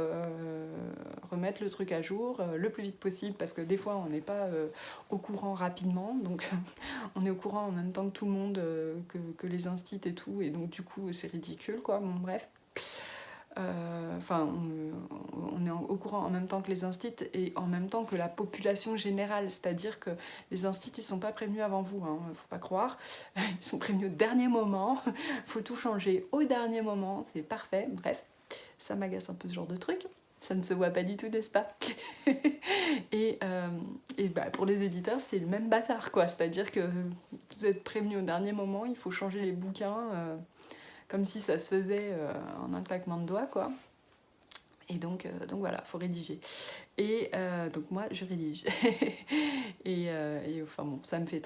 remettre le truc à jour le plus vite possible, parce que des fois, on n'est pas au courant rapidement, donc on est au courant en même temps que tout le monde, que les instituts et tout, et donc du coup, c'est ridicule, quoi. Bon, bref. On est au courant en même temps que les instituts et en même temps que la population générale, c'est-à-dire que les instituts ils sont pas prévenus avant vous, hein, faut pas croire, ils sont prévenus au dernier moment, faut tout changer au dernier moment, c'est parfait, bref, ça m'agace un peu ce genre de truc, ça ne se voit pas du tout, n'est-ce pas? Et pour les éditeurs c'est le même bazar, quoi, c'est-à-dire que vous êtes prévenus au dernier moment, il faut changer les bouquins, comme si ça se faisait en un claquement de doigts, quoi. Et donc voilà, faut rédiger. Et donc moi, je rédige. et enfin bon, ça me fait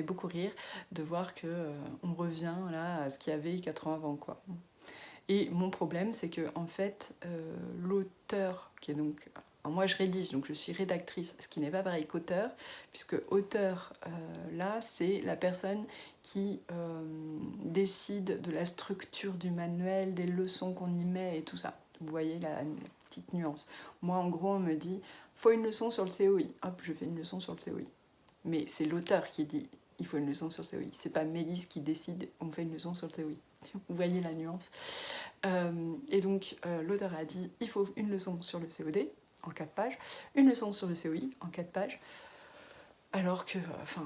beaucoup rire de voir que on revient là à ce qu'il y avait 4 ans avant, quoi. Et mon problème, c'est que en fait, l'auteur, qui est donc... Alors moi, je rédige, donc je suis rédactrice, ce qui n'est pas pareil qu'auteur, puisque auteur, là, c'est la personne qui décide de la structure du manuel, des leçons qu'on y met et tout ça. Vous voyez la petite nuance. Moi, en gros, on me dit « faut une leçon sur le COI ». Hop, je fais une leçon sur le COI. Mais c'est l'auteur qui dit « il faut une leçon sur le COI ». C'est pas Mélisse qui décide « on fait une leçon sur le COI ». Vous voyez la nuance. Et donc l'auteur a dit il faut une leçon sur le COD en 4 pages, une leçon sur le COI en 4 pages, alors que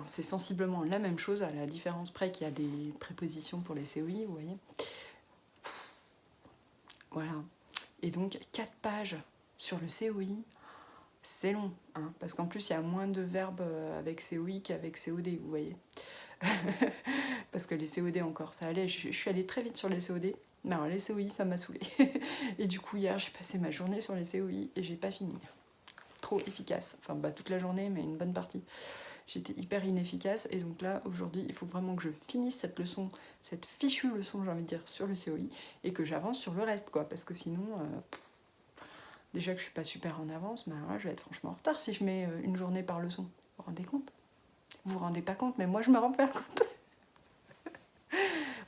c'est sensiblement la même chose, à la différence près qu'il y a des prépositions pour les COI, vous voyez. Voilà. Et donc 4 pages sur le COI, c'est long, hein, parce qu'en plus il y a moins de verbes avec COI qu'avec COD, vous voyez. Parce que les COD encore, ça allait, je suis allée très vite sur les COD, mais alors les COI ça m'a saoulée. Et du coup hier j'ai passé ma journée sur les COI et j'ai pas fini. Trop efficace, enfin toute la journée mais une bonne partie. J'étais hyper inefficace et donc là aujourd'hui il faut vraiment que je finisse cette leçon, cette fichue leçon j'ai envie de dire sur le COI et que j'avance sur le reste quoi, parce que sinon déjà que je suis pas super en avance, mais alors là je vais être franchement en retard si je mets une journée par leçon. Vous vous rendez compte? Vous vous rendez pas compte, mais moi je me rends pas compte.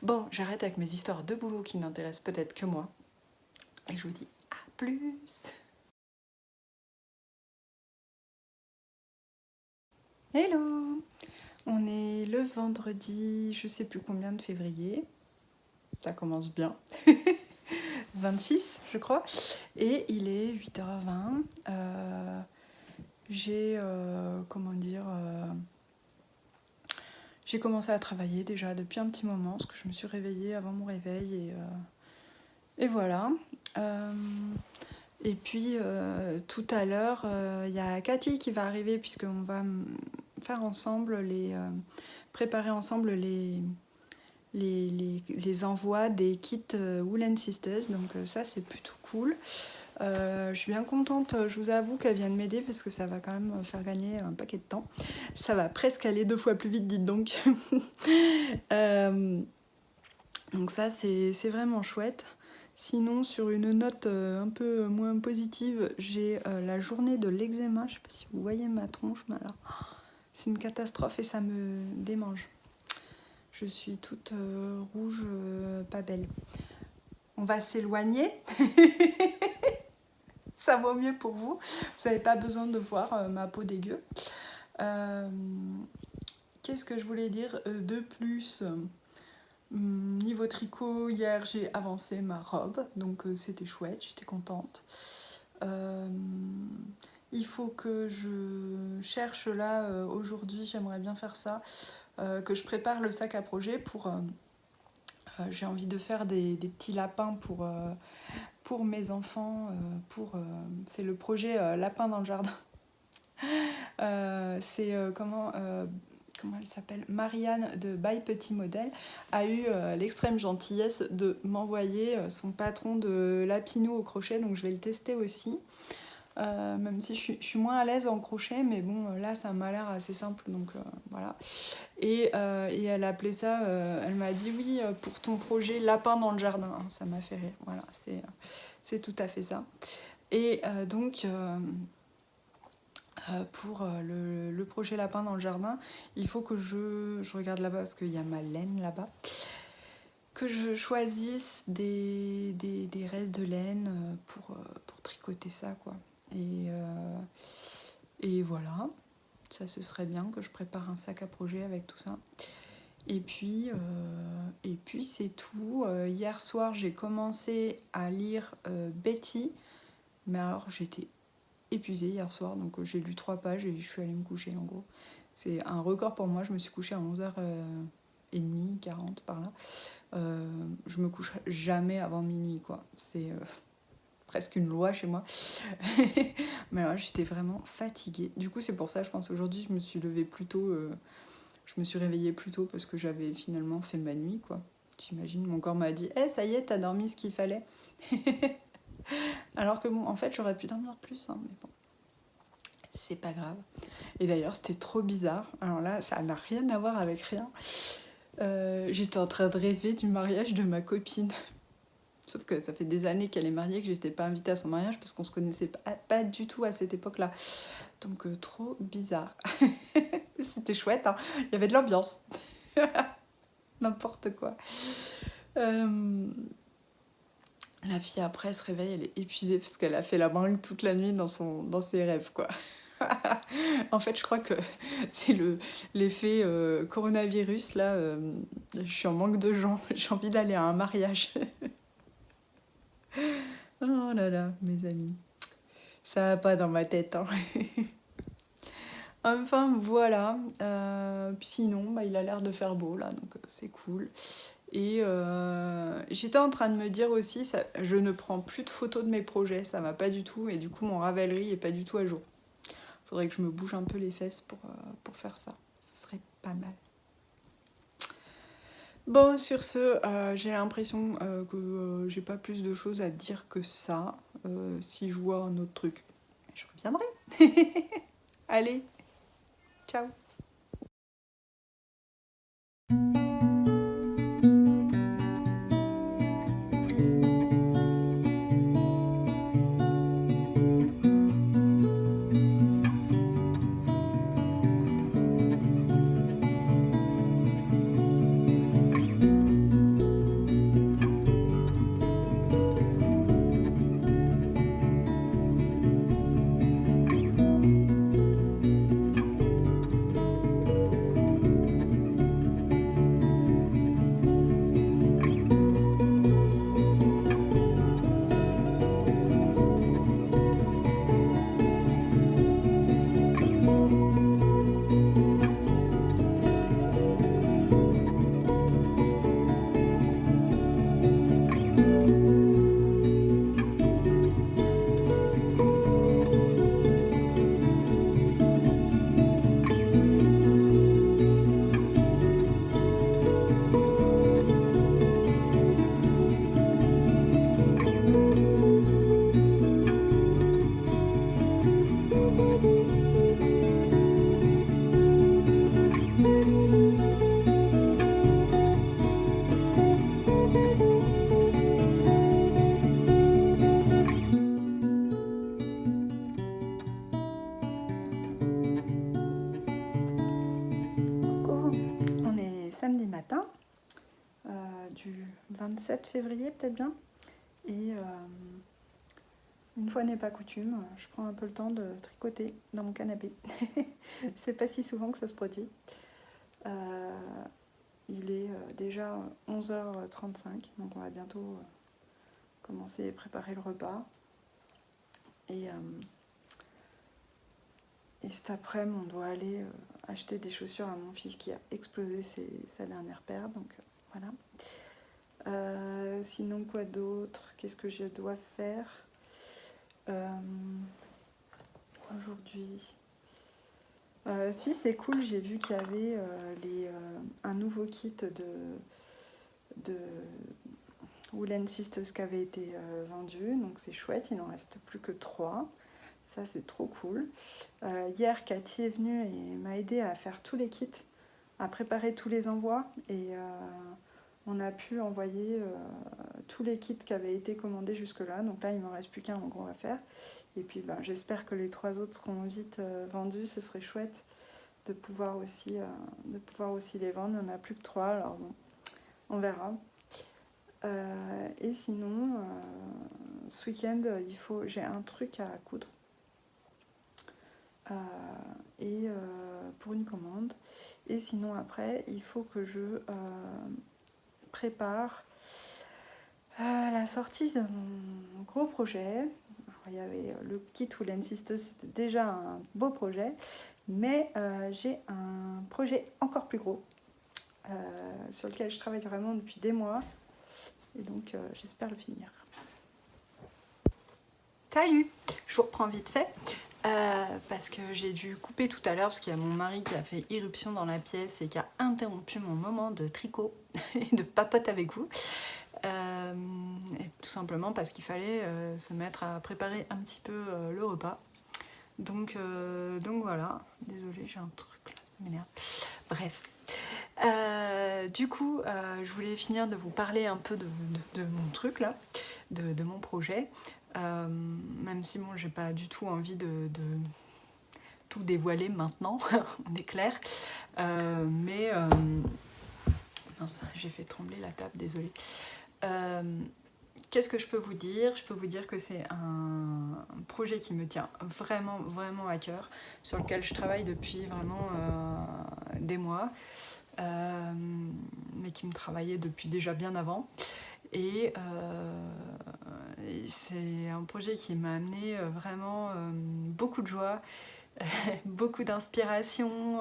Bon, j'arrête avec mes histoires de boulot qui n'intéressent peut-être que moi. Et je vous dis à plus. Hello! On est le vendredi, je sais plus combien de février. Ça commence bien. 26, je crois. Et il est 8h20. J'ai, j'ai commencé à travailler déjà depuis un petit moment, parce que je me suis réveillée avant mon réveil et voilà. Et puis tout à l'heure, il y a Cathy qui va arriver puisqu'on va faire ensemble préparer ensemble les envois des kits Woolen Sisters. Donc ça c'est plutôt cool. Je suis bien contente, je vous avoue qu'elle vient de m'aider parce que ça va quand même faire gagner un paquet de temps. Ça va presque aller 2 fois plus vite, dites donc. Donc ça c'est vraiment chouette. Sinon, sur une note un peu moins positive, j'ai la journée de l'eczéma. Je sais pas si vous voyez ma tronche, mais alors c'est une catastrophe et ça me démange. Je suis toute rouge, pas belle. On va s'éloigner. Ça vaut mieux pour vous. Vous n'avez pas besoin de voir ma peau dégueu. Qu'est-ce que je voulais dire de plus ? Niveau tricot, hier j'ai avancé ma robe, donc c'était chouette, j'étais contente. Il faut que je cherche là, aujourd'hui, j'aimerais bien faire ça, que je prépare le sac à projet pour... j'ai envie de faire des petits lapins pour mes enfants, c'est le projet Lapin dans le jardin. C'est comment elle s'appelle, Marianne de By Petit Modèle a eu l'extrême gentillesse de m'envoyer son patron de lapinou au crochet, donc je vais le tester aussi. Même si je suis moins à l'aise en crochet, mais bon là ça m'a l'air assez simple, donc voilà. Et elle a appelé ça, elle m'a dit oui pour ton projet lapin dans le jardin, hein, ça m'a fait rire, voilà, c'est tout à fait ça. Et donc pour le projet lapin dans le jardin, il faut que je regarde là-bas parce qu'il y a ma laine là-bas, que je choisisse des restes de laine pour tricoter ça quoi. Et voilà, ça ce serait bien que je prépare un sac à projet avec tout ça. Et puis c'est tout. Hier soir j'ai commencé à lire Betty, mais alors j'étais épuisée hier soir, donc j'ai lu 3 pages et je suis allée me coucher en gros. C'est un record pour moi, je me suis couchée à 11h30, 40 par là. Je me couche jamais avant minuit quoi, c'est presque une loi chez moi. Mais là j'étais vraiment fatiguée. Du coup c'est pour ça je pense aujourd'hui je me suis levée plus tôt, je me suis réveillée plus tôt parce que j'avais finalement fait ma nuit quoi. T'imagines, mon corps m'a dit ça y est t'as dormi ce qu'il fallait. Alors que bon en fait j'aurais pu dormir plus hein, mais bon. C'est pas grave. Et d'ailleurs, c'était trop bizarre. Alors là, ça n'a rien à voir avec rien. J'étais en train de rêver du mariage de ma copine. Sauf que ça fait des années qu'elle est mariée, que j'étais pas invitée à son mariage parce qu'on se connaissait pas du tout à cette époque-là. Donc trop bizarre. C'était chouette, hein. Il y avait de l'ambiance. N'importe quoi. La fille après se réveille, elle est épuisée parce qu'elle a fait la bringue toute la nuit dans ses rêves quoi. En fait, je crois que c'est l'effet coronavirus, là. Je suis en manque de gens. J'ai envie d'aller à un mariage. Oh là là, mes amis. Ça va pas dans ma tête, hein. Enfin, voilà. Puis sinon, bah, il a l'air de faire beau, là, donc c'est cool. Et j'étais en train de me dire aussi, je ne prends plus de photos de mes projets, ça va pas du tout. Et du coup, mon Ravelry est pas du tout à jour. Faudrait que je me bouge un peu les fesses pour faire ça. Ce serait pas mal. Bon, sur ce, j'ai l'impression que j'ai pas plus de choses à dire que ça. Si je vois un autre truc, je reviendrai. Allez, ciao. Samedi matin, du 27 février peut-être bien, et une fois n'est pas coutume, je prends un peu le temps de tricoter dans mon canapé. C'est pas si souvent que ça se produit. Il est déjà 11h35, donc on va bientôt commencer à préparer le repas. Et cet après-midi, on doit aller acheter des chaussures à mon fils qui a explosé sa dernière paire, donc voilà. Sinon, quoi d'autre? Qu'est-ce que je dois faire aujourd'hui? Si, c'est cool, j'ai vu qu'il y avait un nouveau kit de Woolen Sisters qui avait été vendu, donc c'est chouette, il n'en reste plus que 3. Ça, c'est trop cool. Hier, Cathy est venue et m'a aidé à faire tous les kits, à préparer tous les envois, et on a pu envoyer tous les kits qui avaient été commandés jusque-là. Donc là, il ne m'en reste plus qu'un en gros à faire. Et puis j'espère que les 3 autres seront vite vendus. Ce serait chouette de pouvoir aussi les vendre. Il n'y en a plus que 3, alors bon, on verra. Et sinon, ce week-end, j'ai un truc à coudre. Pour une commande. Et sinon, après, il faut que je prépare la sortie de mon gros projet. Alors, il y avait le kit Woolen Sisters, c'était déjà un beau projet, mais j'ai un projet encore plus gros sur lequel je travaille vraiment depuis des mois, et donc j'espère le finir. Salut, je vous reprends vite fait parce que j'ai dû couper tout à l'heure parce qu'il y a mon mari qui a fait irruption dans la pièce et qui a interrompu mon moment de tricot et de papote avec vous. Et tout simplement parce qu'il fallait se mettre à préparer un petit peu le repas. Donc voilà, désolée, j'ai un truc là, ça m'énerve. Bref. Du coup, je voulais finir de vous parler un peu de mon truc là, de mon projet. Même si bon, j'ai pas du tout envie de tout dévoiler maintenant, on est clair. Mince, j'ai fait trembler la table, désolée. qu'est-ce que je peux vous dire? Je peux vous dire que c'est un projet qui me tient vraiment, vraiment à cœur, sur lequel je travaille depuis vraiment des mois, mais qui me travaillait depuis déjà bien avant. Et c'est un projet qui m'a amené vraiment beaucoup de joie, beaucoup d'inspiration,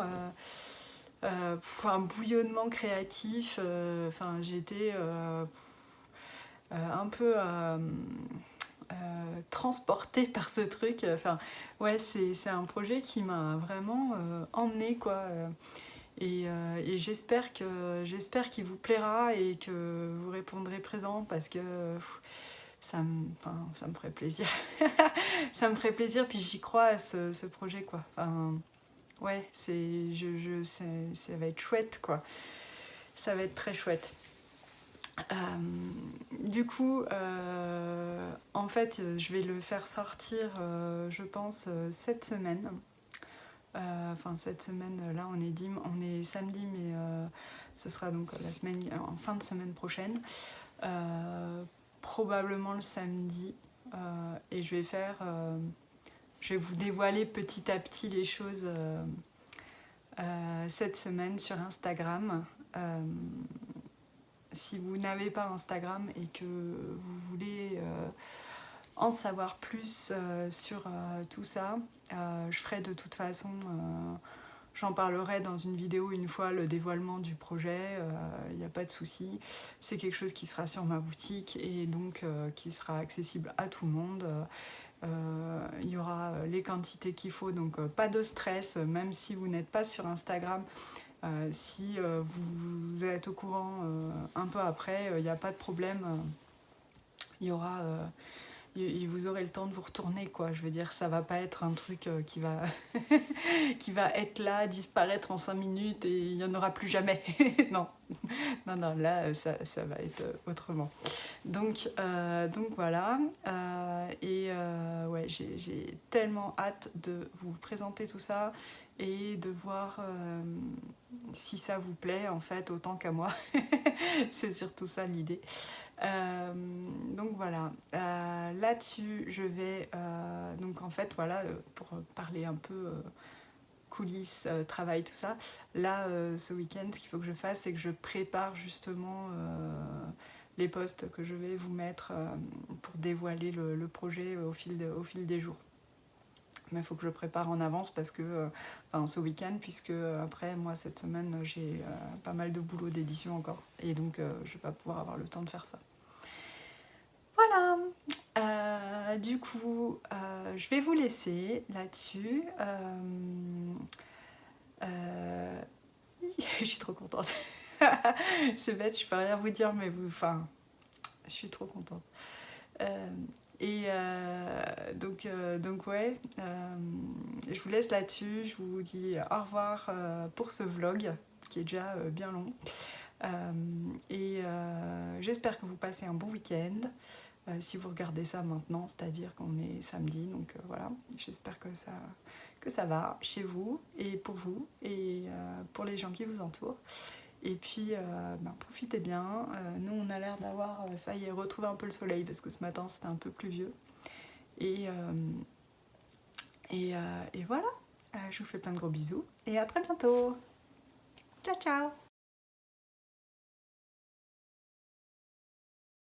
un bouillonnement créatif. J'étais un peu transportée par ce truc. Ouais, c'est un projet qui m'a vraiment emmenée, quoi. Et j'espère qu'il vous plaira et que vous répondrez présent parce que ça me ferait plaisir. Ça me ferait plaisir, puis j'y crois à ce projet, quoi. Ouais, ça va être chouette, quoi. Ça va être très chouette. Du coup, en fait, je vais le faire sortir, je pense, cette semaine. Cette semaine, là, on est samedi, mais ce sera donc la semaine, en fin de semaine prochaine. Probablement le samedi. Et je vais vous dévoiler petit à petit les choses cette semaine sur Instagram. Si vous n'avez pas Instagram et que vous voulez en savoir plus sur tout ça, je ferai de toute façon, j'en parlerai dans une vidéo une fois le dévoilement du projet, il n'y a pas de souci. C'est quelque chose qui sera sur ma boutique et donc qui sera accessible à tout le monde. Il y aura les quantités qu'il faut, donc pas de stress, même si vous n'êtes pas sur Instagram. Si vous êtes au courant un peu après, il n'y a pas de problème. Il y aura, vous aurez le temps de vous retourner, quoi. Je veux dire, ça va pas être un truc qui va qui va être là, disparaître en 5 minutes et il n'y en aura plus jamais. Non, là, ça va être autrement. Donc voilà. Ouais, j'ai tellement hâte de vous présenter tout ça et de voir si ça vous plaît, en fait, autant qu'à moi. C'est surtout ça l'idée. Donc voilà, là-dessus je vais donc en fait voilà, pour parler un peu coulisses, travail, tout ça, là ce week-end ce qu'il faut que je fasse, c'est que je prépare justement les posts que je vais vous mettre pour dévoiler le projet au fil des jours. Mais il faut que je prépare en avance parce que ce week-end, puisque après moi cette semaine j'ai pas mal de boulot d'édition encore et donc je vais pas pouvoir avoir le temps de faire ça. Voilà, du coup, je vais vous laisser là-dessus. Je suis trop contente. C'est bête, je peux rien vous dire, mais je suis trop contente. Donc ouais, je vous laisse là-dessus. Je vous dis au revoir pour ce vlog qui est déjà bien long. J'espère que vous passez un bon week-end. Si vous regardez ça maintenant, c'est-à-dire qu'on est samedi, donc voilà, j'espère que ça va chez vous et pour vous et pour les gens qui vous entourent. Et puis profitez bien. Nous on a l'air d'avoir, ça y est, retrouvé un peu le soleil parce que ce matin c'était un peu pluvieux. Et voilà, je vous fais plein de gros bisous et à très bientôt. Ciao ciao.